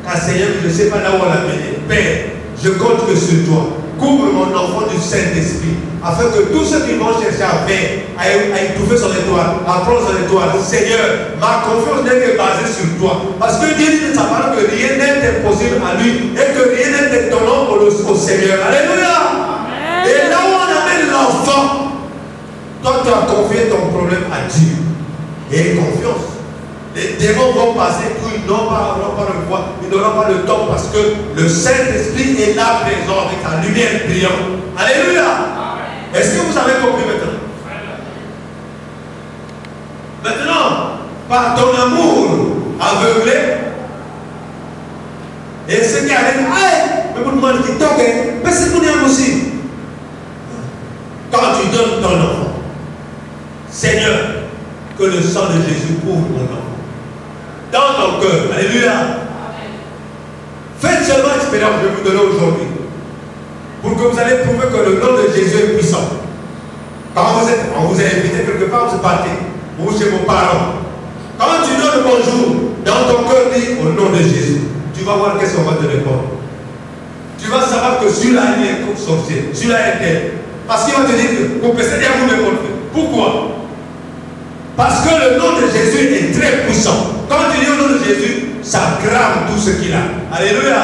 Car Seigneur, je ne sais pas là où on l'a mené. Père, je compte que sur toi. Couvre mon enfant du Saint-Esprit, afin que tous ceux qui vont chercher à faire, à étouffer son étoile, à prendre son étoile, Seigneur, ma confiance n'est que basée sur toi. Parce que Dieu dit de sa parole que rien n'est impossible à lui et que rien n'est étonnant au Seigneur. Alléluia. Amen. Et là où on amène l'enfant, toi tu as confié ton problème à Dieu. Et confiance. Les démons vont passer, ils n'auront pas le pouvoir, ils n'auront pas le temps parce que le Saint-Esprit est là présent avec la lumière brillante. Alléluia. Est-ce que vous avez compris maintenant? Maintenant, par ton amour aveuglé, et ce qui arrive, mais vous demandez qui toque, mais c'est ton âme aussi. Quand tu donnes ton enfant, Seigneur, que le sang de Jésus couvre mon enfant. Dans ton cœur. Alléluia. Faites seulement expérience, je vais vous donner aujourd'hui. Pour que vous allez prouver que le nom de Jésus est puissant. Quand on vous a invité quelque part, vous partez. Ou chez vos parents. Quand tu donnes le bonjour, dans ton cœur, dis au nom de Jésus. Tu vas voir qu'est-ce qu'on va te répondre. Tu vas savoir que celui-là, il est comme sorcier. Celui-là est tel. Parce qu'il va te dire que vous pouvez vous répondre. Pourquoi? Parce que le nom de Jésus est très puissant. Quand tu dis au nom de Jésus, ça crame tout ce qu'il a. Alléluia.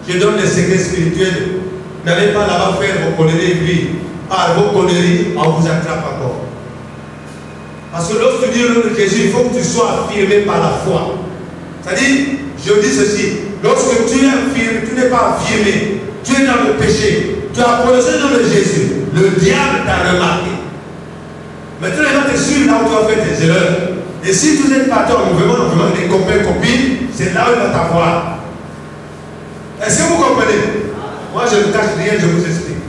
Je donne des secrets spirituels. N'allez pas là-bas faire vos conneries et puis, par vos conneries, on vous attrape encore. Parce que lorsque tu dis au nom de Jésus, il faut que tu sois affirmé par la foi. C'est-à-dire, je dis ceci, lorsque tu es affirmé, tu n'es pas affirmé, tu es dans le péché, tu as prononcé le nom de Jésus, le diable t'a remarqué. Maintenant, il va te suivre là où tu vas faire tes erreurs. Et si vous êtes parti en mouvement, des copains, copines, c'est là où il va t'avoir. Est-ce que vous comprenez? Moi, je ne cache rien, je vous explique.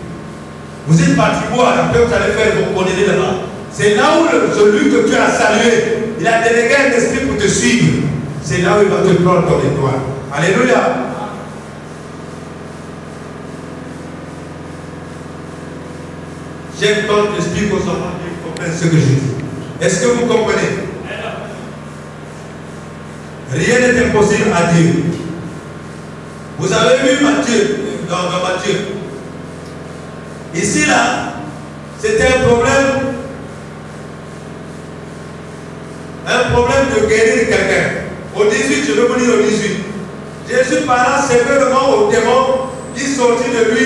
Vous êtes parti boire, après vous allez faire vos condamnés là-bas. C'est là où celui que tu as salué, il a délégué un esprit pour te suivre. C'est là où il va te prendre ton étoile. Alléluia. J'aime quand j'explique aux enfants qu'ils comprennent ce que je dis. Est-ce que vous comprenez? Rien n'est impossible à Dieu. Vous avez vu Matthieu, dans Matthieu. Ici, là, c'était un problème de guérir quelqu'un. Au 18, je vais vous dire au 18. Jésus parla sévèrement aux démons qui sortit de lui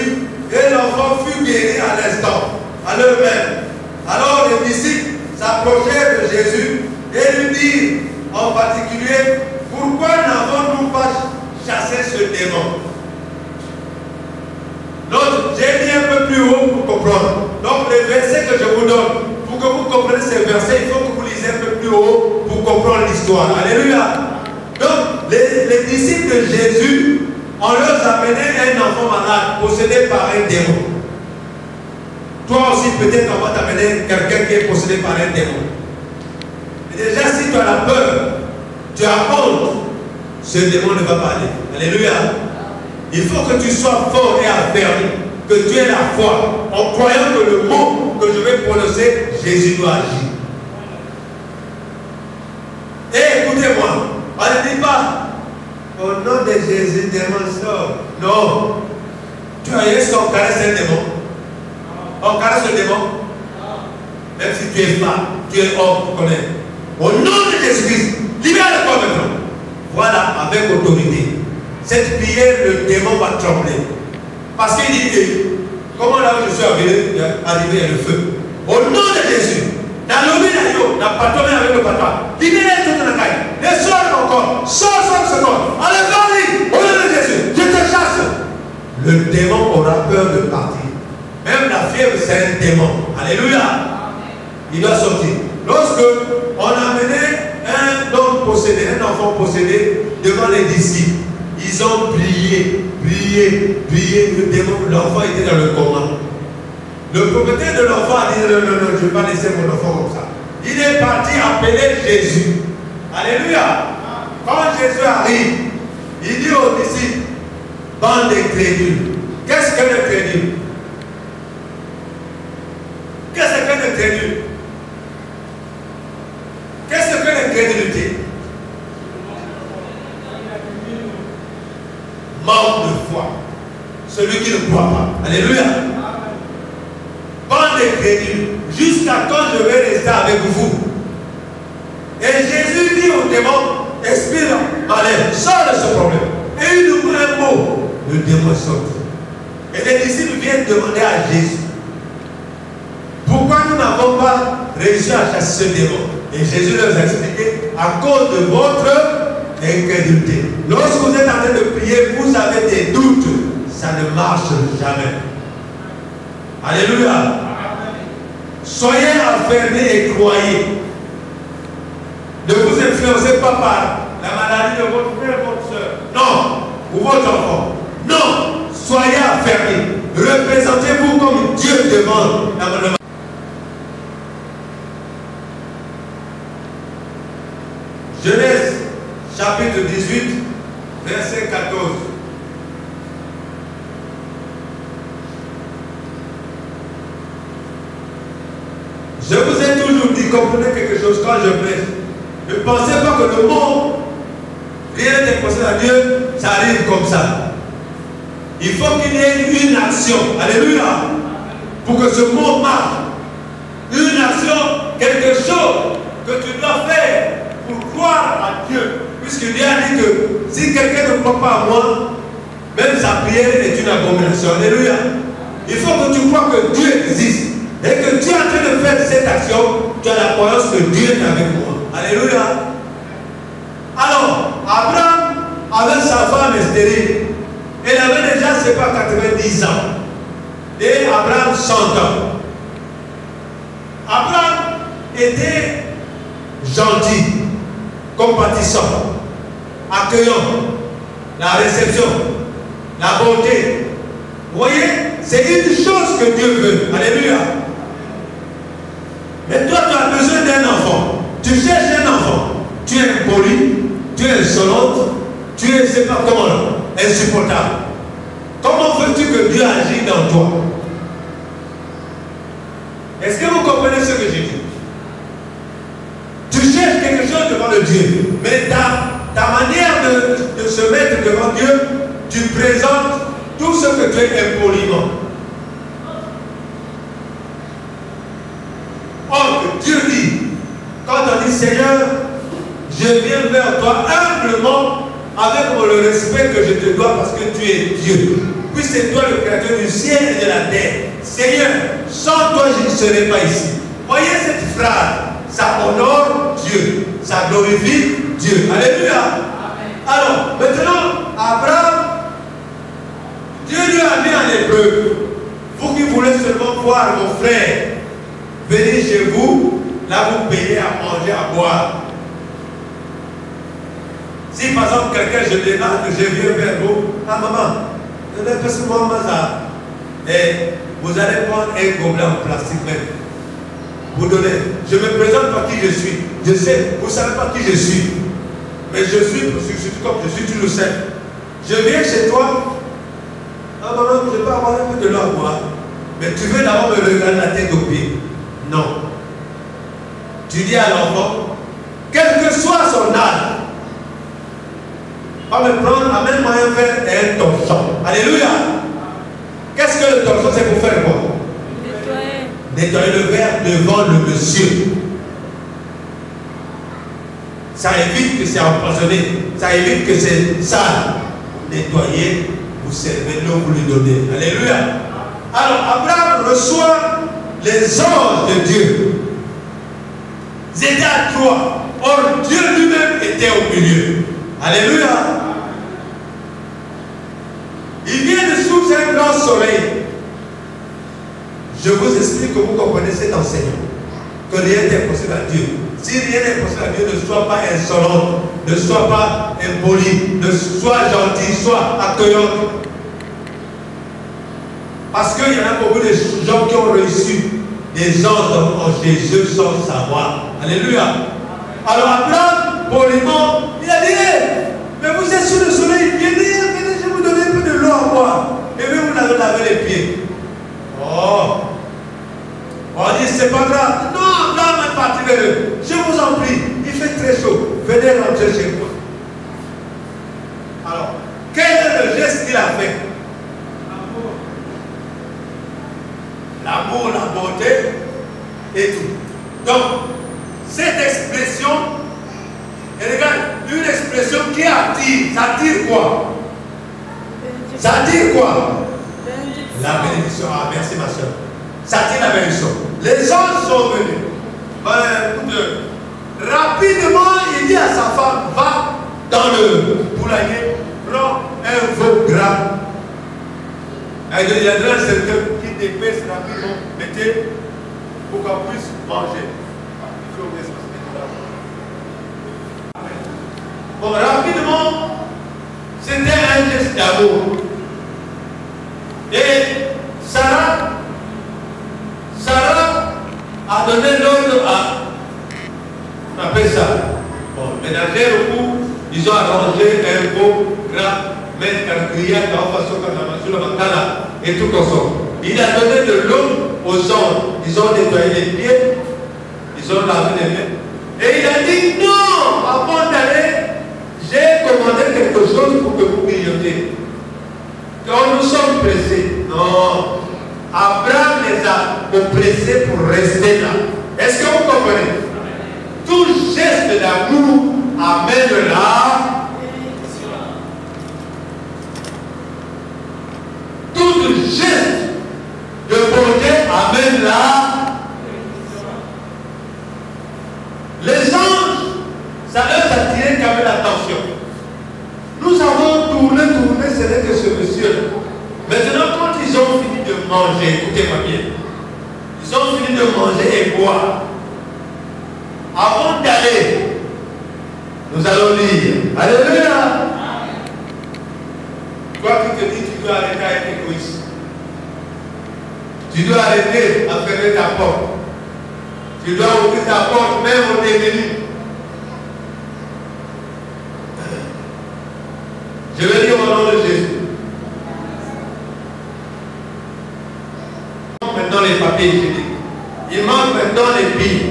et l'enfant fut guéri à l'instant, à l'heure même. Alors les disciples s'approchèrent de Jésus et lui dirent en particulier, pourquoi n'avons-nous pas chassé ce démon? Donc, j'ai mis un peu plus haut pour comprendre. Donc, les versets que je vous donne, pour que vous compreniez ces versets, il faut que vous lisez un peu plus haut pour comprendre l'histoire. Alléluia. Donc, les disciples de Jésus, on leur amenait un enfant malade, possédé par un démon. Toi aussi, peut-être, on va t'amener quelqu'un qui est possédé par un démon. Et déjà, si tu as la peur, tu as honte, ce démon ne va pas aller. Alléluia. Il faut que tu sois fort et affermi, que tu aies la foi, en croyant que le mot que je vais prononcer, Jésus doit agir. Et écoutez-moi, on ne dit pas, au nom de Jésus, démon sort. Non. Tu as eu ce qu'on caresse un démon. On caresse le démon. Même si tu es femme, tu es homme, tu connais. Au nom de Jésus-Christ, libère-le-toi maintenant. Voilà, avec autorité. Cette prière, le démon va trembler. Parce qu'il dit, comment là où je suis arrivé, il y a le feu. Au nom de Jésus, dans le milieu, dans le patron avec le patron, libérez tout dans la caille. Les soirs encore, sors ce corps. Allez, vas-y, au nom de Jésus, je te chasse. Le démon aura peur de partir. Même la fièvre, c'est un démon. Alléluia. Il doit sortir. Lorsque on a amené un homme possédé, un enfant possédé devant les disciples, ils ont prié. Le démon, l'enfant était dans le coma. Le propriétaire de l'enfant a dit non, je ne vais pas laisser mon enfant comme ça. Il est parti appeler Jésus. Alléluia. Quand Jésus arrive, il dit aux disciples, bande d'incrédules. Qu'est-ce qu'un incrédule? Qu'est-ce qu'un incrédule? Qu'est-ce que l'incrédulité? Manque de foi. Celui qui ne croit pas. Alléluia. Bande d'incrédules. Jusqu'à quand je vais rester avec vous? Et Jésus dit au démon, esprit malin, sors de ce problème. Et il ouvre un mot. Le démon sort. Et les disciples viennent demander à Jésus, pourquoi nous n'avons pas réussi à chasser ce démon? Et Jésus leur a expliqué, à cause de votre incrédulité. Lorsque vous êtes en train de prier, vous avez des doutes, ça ne marche jamais. Alléluia. Soyez enfermés et croyez. Ne vous influencez pas par la maladie de votre frère, votre soeur. Non. Ou votre enfant. Non. Soyez enfermés. Représentez-vous comme Dieu demande. Genèse chapitre 18, verset 14. Je vous ai toujours dit, comprenez quelque chose quand je prêche. Ne pensez pas que le mot, rien n'est possible à Dieu, ça arrive comme ça. Il faut qu'il y ait une action. Alléluia. Pour que ce mot marche. Une action, quelque chose que tu dois faire pour croire à Dieu. Puisque Dieu a dit que si quelqu'un ne croit pas à moi, même sa prière est une abomination. Alléluia. Il faut que tu crois que Dieu existe. Et que tu es en train de faire cette action, tu as la croyance que Dieu est avec moi. Alléluia. Alors, Abraham avait sa femme stérile. Elle avait déjà, c'est pas 90 ans. Et Abraham 100 ans. Abraham était gentil, compatissant, accueillant, la réception, la bonté. Vous voyez, c'est une chose que Dieu veut. Alléluia. Mais toi, tu as besoin d'un enfant. Tu cherches un enfant. Tu es impoli, tu es insolente, tu es, je ne sais pas comment, insupportable. Comment veux-tu que Dieu agisse dans toi? Est-ce que vous comprenez ce que j'ai dit? Tu cherches quelque chose devant le Dieu, mais ta manière de se mettre devant Dieu, tu présentes tout ce que tu es impoliment. Or, Dieu dit, quand on dit Seigneur, je viens vers toi humblement, avec le respect que je te dois parce que tu es Dieu. Puis c'est toi le créateur du ciel et de la terre. Seigneur, sans toi je ne serais pas ici. Voyez cette phrase, ça honore Dieu, ça glorifie Dieu. Alléluia. Alors, maintenant, Abraham, Dieu lui a mis en épreuve. Vous qui voulez seulement voir vos frères venir chez vous, là vous payez à manger, à boire. Si par exemple quelqu'un, je démarre, je viens vers vous, ah maman, parce que moi, et vous allez prendre un gobelet en plastique même. Vous donnez. Je me présente par qui je suis. Je sais, vous ne savez pas qui je suis. Mais je suis comme je suis, tu le sais. Je viens chez toi. Ah maman, je peux avoir un peu de l'eau à boire. Mais tu veux d'abord me regarder la tête aux pieds. Non. Tu dis à l'enfant, quel que soit son âge, va me prendre, amène-moi un verre et un torchon. Alléluia. Qu'est-ce que le torchon, c'est pour faire quoi? Nettoyer le verre devant le monsieur. Ça évite que c'est empoisonné. Ça évite que c'est sale. Nettoyer, vous servez l'eau, vous lui donnez. Alléluia. Alors, Abraham reçoit les anges de Dieu. Ils étaient à trois. Or, Dieu lui-même était au milieu. Alléluia. Il vient de souffler un grand soleil. Je vous explique que vous comprenez cet enseignement. Que rien n'est possible à Dieu. Si rien n'est possible à Dieu, ne sois pas insolente, ne sois pas impoli, ne sois gentil, sois accueillant. Parce qu'il y en a beaucoup de gens qui ont reçu des anges en Jésus sans savoir. Alléluia. Alors Abraham, poliment, il a dit, mais vous êtes sous le soleil, venez, je vais vous donner un peu de l'eau à boire. Et puis vous l'avez lavé les pieds. Oh! On dit, c'est pas grave. Non, là, même parti vers eux. Je vous en prie, il fait très chaud. Venez rentrer chez moi. Alors, quel est le geste qu'il a fait? L'amour, la beauté et tout. Donc, cette expression, et regarde, une expression qui attire, ça attire quoi? Ça attire quoi? La bénédiction. Ah, merci ma soeur. Ça attire la bénédiction. Les anges sont venus. Rapidement, il dit à sa femme, va dans le poulailler, prends un veau gras. Il y a un certain qui dépêche rapidement, mettez pour qu'on puisse manger. Bon, rapidement, c'était un geste d'amour. Et Sarah a donné l'ordre à, on appelle ça, bon, ménager au bout, ils ont arrangé un veau gras, mettre un grillage de façon qu'on a mangé le matin et tout comme ça. Il a donné de l'eau aux anges, ils ont nettoyé les pieds, ils ont lavé les mains. Et il a dit non, avant d'aller, j'ai commandé quelque chose pour que vous grignotez. Quand nous sommes pressés, non. Abraham les a oppressés pour rester là. Est-ce que vous comprenez? Tout geste d'amour amène là. Tout geste de bonté amène là. Les anges, ça leur attirait quand même l'attention. Nous avons tourné, ce n'est que ce monsieur. Maintenant, quand ils ont fini de manger, écoutez-moi bien, ils ont fini de manger et boire. Avant d'aller, nous allons lire. Alléluia. Toi qui te dis, tu dois arrêter à être égoïste. Tu dois arrêter à fermer ta porte. Tu dois ouvrir ta porte même au dévenu. Je vais lire au nom de Jésus. Il manque maintenant les papiers hygiéniques. Il manque maintenant les billes.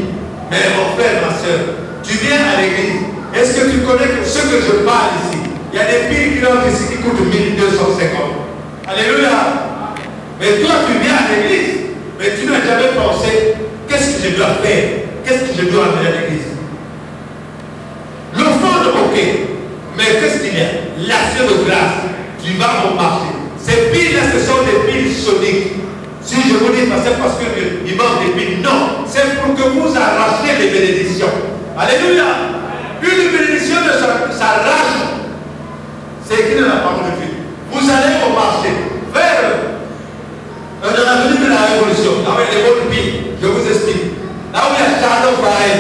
Mais mon frère, ma soeur, tu viens à l'église. Est-ce que tu connais que ce que je parle ici? Il y a des billes qui rentrent ici qui coûtent 1250. Alléluia. Mais toi, tu viens à l'église. Mais tu n'as jamais pensé, qu'est-ce que je dois faire? Qu'est-ce que je dois amener à l'église? L'offrande, ok. Mais qu'est-ce qu'il y a? L'action de grâce. Tu vas au marché. Ces piles-là, ce sont des piles soniques. Si je vous dis, c'est parce qu'il manque des piles. Non. C'est pour que vous arrachiez les bénédictions. Alléluia. Une bénédiction ne s'arrache. C'est écrit dans la parole de Dieu. Vous allez au marché. Vers dans l'avenue de la Révolution, là où il y a des bonnes piles, je vous explique. Là où il y a Chardon pareil,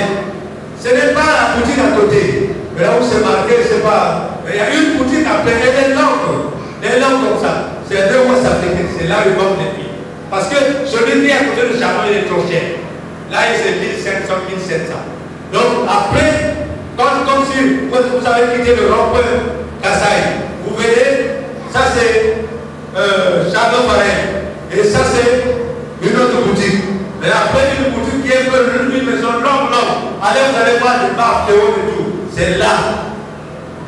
ce n'est pas la boutique à côté. Mais là où c'est marqué, je ne sais pas. Mais il y a une boutique après, et des langues comme ça. C'est 2 mois africains, c'est là où ils vendent des piles. Parce que celui qui est à côté de Chardon, il est trop cher. Là, il c'est 1500, 1700. Donc après, comme si vous avez quitté le rond-point Kassaï, vous voyez, ça c'est Chardon pareil. Et ça c'est une autre boutique. Mais après une boutique qui est une maison longue. Allez, vous allez voir des barres de haut et tout. C'est là.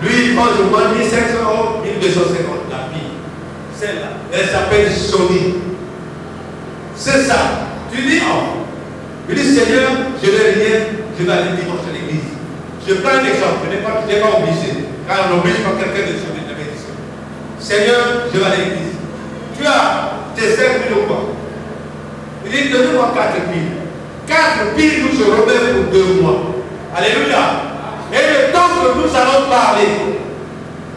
Lui, moi je vends 1500 €, 1250 la pile. Celle-là. Elle s'appelle Sony. C'est ça. Tu dis, oh. Tu dis, Seigneur, je n'ai rien, je vais aller dimanche à l'église. Je prends un exemple, je n'ai pas obligé. Car on n'oblige pas quelqu'un de sauver la bénédiction. Seigneur, je vais à l'église. Tu as tes 5 000 ou quoi? Il dit, donnez-moi 4 piles. 4 piles, nous serons même pour 2 mois. Alléluia. Et le temps que nous allons parler,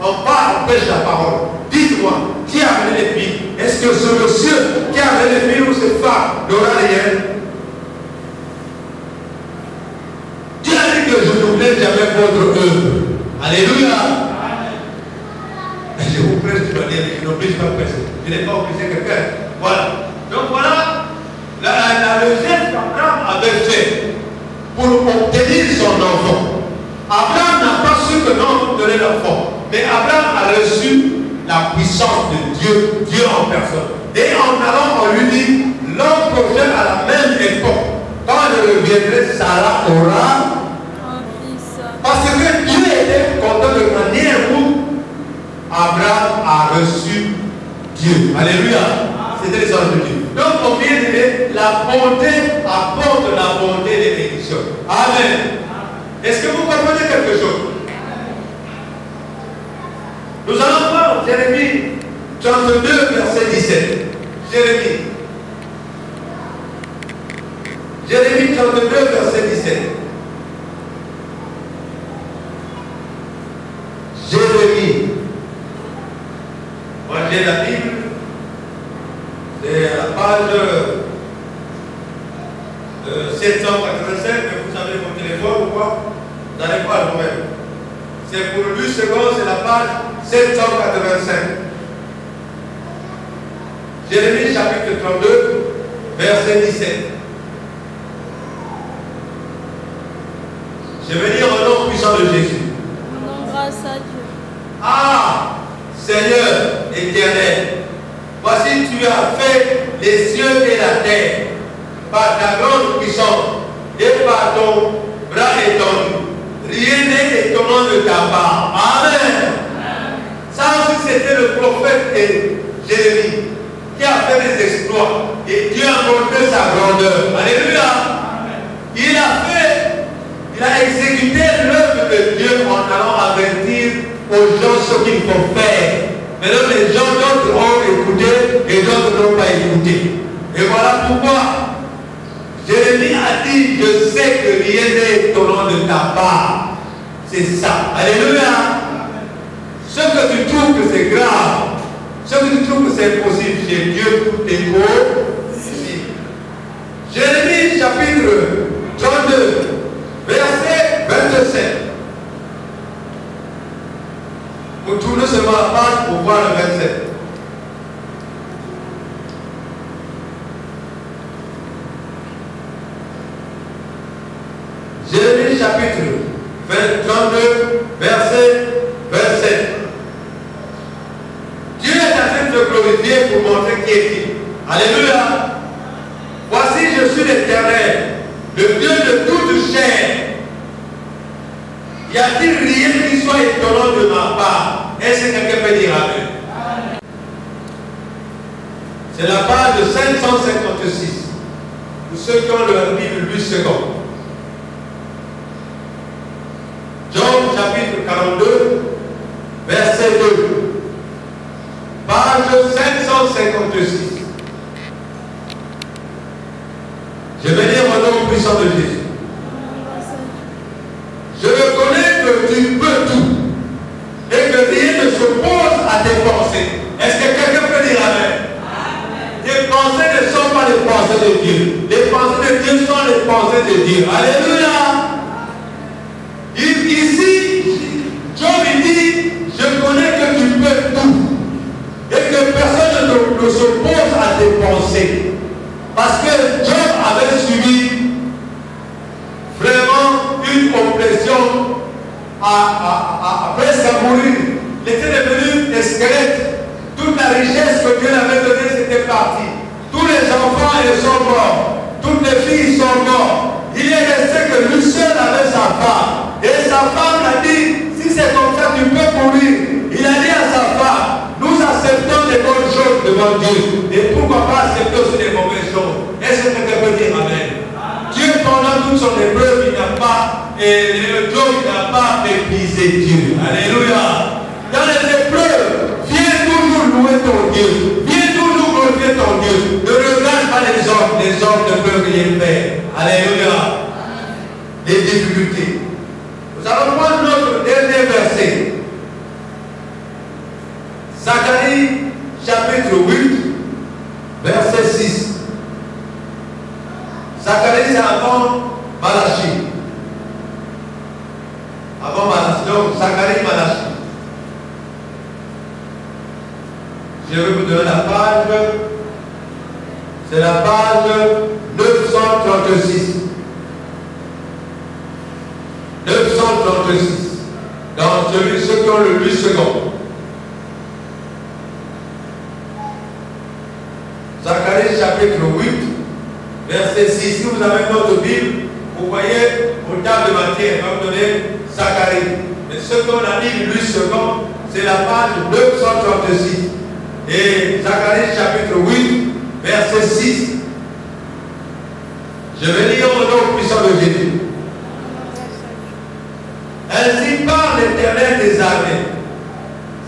on parle, on pêche la parole. Dites-moi, qui a amené les piles? Est-ce que ce monsieur qui a amené les piles ou cette femme n'aura rien? Dieu a dit que je n'oublie jamais votre œuvre. Alléluia. Je vous prêche, je dois dire, je n'oblige pas à prêcher. Je n'ai pas obligé quelqu'un. Voilà. Donc voilà le geste qu'Abraham avait fait pour obtenir son enfant. Abraham n'a pas su que non donner l'enfant. Mais Abraham a reçu la puissance de Dieu, Dieu en personne. Et en allant, on lui dit, l'an prochain à la même époque, quand je reviendrai, Sarah aura un fils. Parce que Dieu était content de la manière où Abraham a reçu Dieu. Alléluia. C'était les anges de Dieu. Donc, on vient de dire, la bonté apporte la bonté des bénédictions. Amen. Est-ce que vous comprenez quelque chose? Nous allons voir Jérémie 32, verset 17. Jérémie 32, verset 17. Jérémie. Moi j'ai la Bible. C'est la page 785, mais vous avez mon téléphone ou quoi? Vous n'allez pas vous-même. C'est pour 8 secondes, c'est la page 785. Jérémie chapitre 32, verset 17. Je vais lire au nom puissant de Jésus. Rendons grâce à Dieu. Ah, Seigneur éternel, voici tu as fait les cieux et la terre par ta grande puissance et par ton bras étendu. Rien n'est étonnant de ta part. Amen. Ça aussi c'était le prophète Jérémie qui a fait des exploits et Dieu a montré sa grandeur. Alléluia. Il a exécuté l'œuvre de Dieu en allant avertir aux gens ce qu'il faut faire. Maintenant les gens d'autres ont écouté et d'autres n'ont pas écouté. Et voilà pourquoi Jérémie a dit, je sais que rien n'est étonnant de ta part. C'est ça. Alléluia. Ce que tu trouves que c'est grave, ce que tu trouves que c'est impossible chez Dieu, tout est possible. Jérémie chapitre 32, verset Vous tournez seulement la page pour voir le 27. Jérémie chapitre 32, verset 27. Dieu est en train de se glorifier pour montrer qui est-il. Alléluia. Voici, je suis l'Éternel, le Dieu de toute chair. Y a-t-il rien qui soit étonnant de ma part? Est-ce que quelqu'un peut dire Amen? C'est la page de 556. Pour ceux qui ont leur Bible 8 secondes. Jean chapitre 42, verset 2. Page 556. Je vais lire au nom puissant de Jésus. Je reconnais que tu peux tout et que rien ne s'oppose à tes pensées. Est-ce que quelqu'un peut dire Amen? Tes pensées ne sont pas les pensées de Dieu. Les pensées de Dieu sont les pensées de Dieu. Alléluia. Ici, Job dit, je connais que tu peux tout et que personne ne s'oppose à tes pensées. Parce que Job avait subi vraiment une oppression presque à mourir. Il était devenu un squelette. Toute la richesse que Dieu avait donnée, c'était parti. Tous les enfants ils sont morts. Toutes les filles sont mortes. Il est resté que lui seul avait sa femme. Et sa femme l'a dit, si c'est comme ça, tu peux mourir. Il a dit à sa femme, nous acceptons des bonnes choses devant Dieu. Et pourquoi pas accepter aussi des mauvaises choses? Est-ce que quelqu'un peut dire Amen? Dieu, pendant toute son épreuve, il n'a pas, Job n'a pas méprisé Dieu. Alléluia. Dans les épreuves, viens toujours louer ton Dieu. Viens toujours glorifier ton Dieu. Ne regarde pas les hommes ne peuvent rien faire. Alléluia. Les difficultés. Nous allons prendre notre dernier verset. Zacharie, chapitre 8, verset 6. Zacharie, c'est avant Malachie. Avant Malachie. Donc, Zacharie, Malachie. Je vais vous donner la page. C'est la page 936. 936. Dans ceux qui ont le 8 secondes. Zacharie chapitre 8, verset 6. Si vous avez notre Bible, vous voyez au table de matière, on va vous donner Zacharie. Mais ce qu'on a dit 8 secondes, c'est la page 936. Et Zacharie chapitre 8, verset 6. Je vais lire au nom puissant de Jésus. Ainsi parle l'Éternel des armées.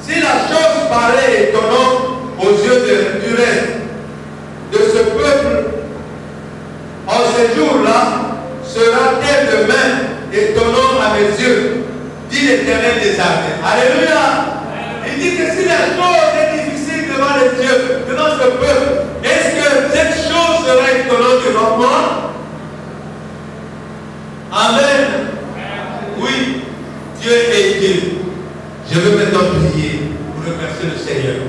Si la chose paraît étonnante aux yeux du reste de ce peuple, en ce jour-là, sera-t-elle de même étonnant à mes yeux, dit l'Éternel des armées. Alléluia. Il dit que si la chose est difficile devant les yeux, devant ce peuple, est-ce que cette chose sera étonnante devant moi? Amen. Oui, Dieu est Dieu. Je veux maintenant prier pour remercier le Seigneur.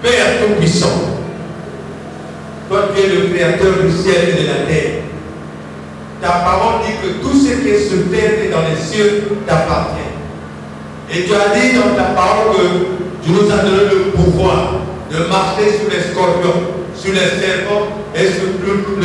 Père Tout-Puissant, toi qui es le Créateur du ciel et de la terre, ta parole dit que tout ce qui est sur terre et dans les cieux t'appartient. Et tu as dit dans ta parole que tu nous as donné le pouvoir de marcher sur les scorpions, sur les serpents et sur toutes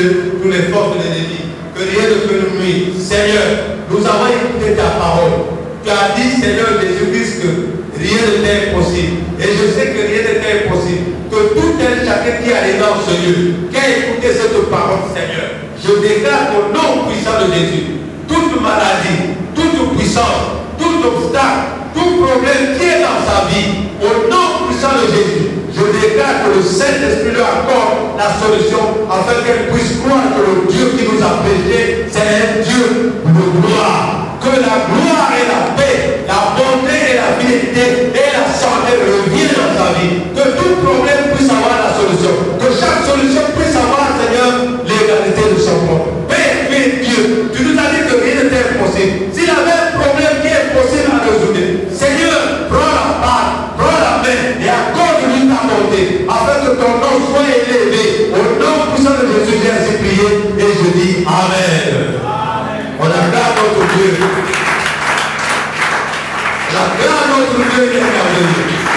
les forces de l'ennemi. Que rien ne peut nous nuire. Seigneur, nous avons écouté ta parole. Tu as dit, Seigneur Jésus-Christ, que rien n'était impossible. Et je sais que rien n'était impossible. Que tout un chacun qui est allé dans ce lieu, qui a écouté cette parole, Seigneur, je déclare au nom puissant de Jésus, toute maladie, toute puissance, tout obstacle, tout problème qui est dans sa vie, au nom puissant de Jésus, je déclare que le Saint-Esprit lui accorde la solution afin qu'elle puisse croire que le Dieu qui nous a péchés, c'est un Dieu de gloire. Que la gloire et la paix, la bonté et la fidélité et la santé reviennent dans sa vie. Que tout problème puisse avoir la solution. Que chaque solution puisse avoir, Seigneur, l'égalité de son propre. Père, tu es Dieu. Tu nous as dit que rien n'était impossible. S'il y avait un problème qui est possible à résoudre, Seigneur, Dieu. La grâce de notre Dieu est merveilleuse.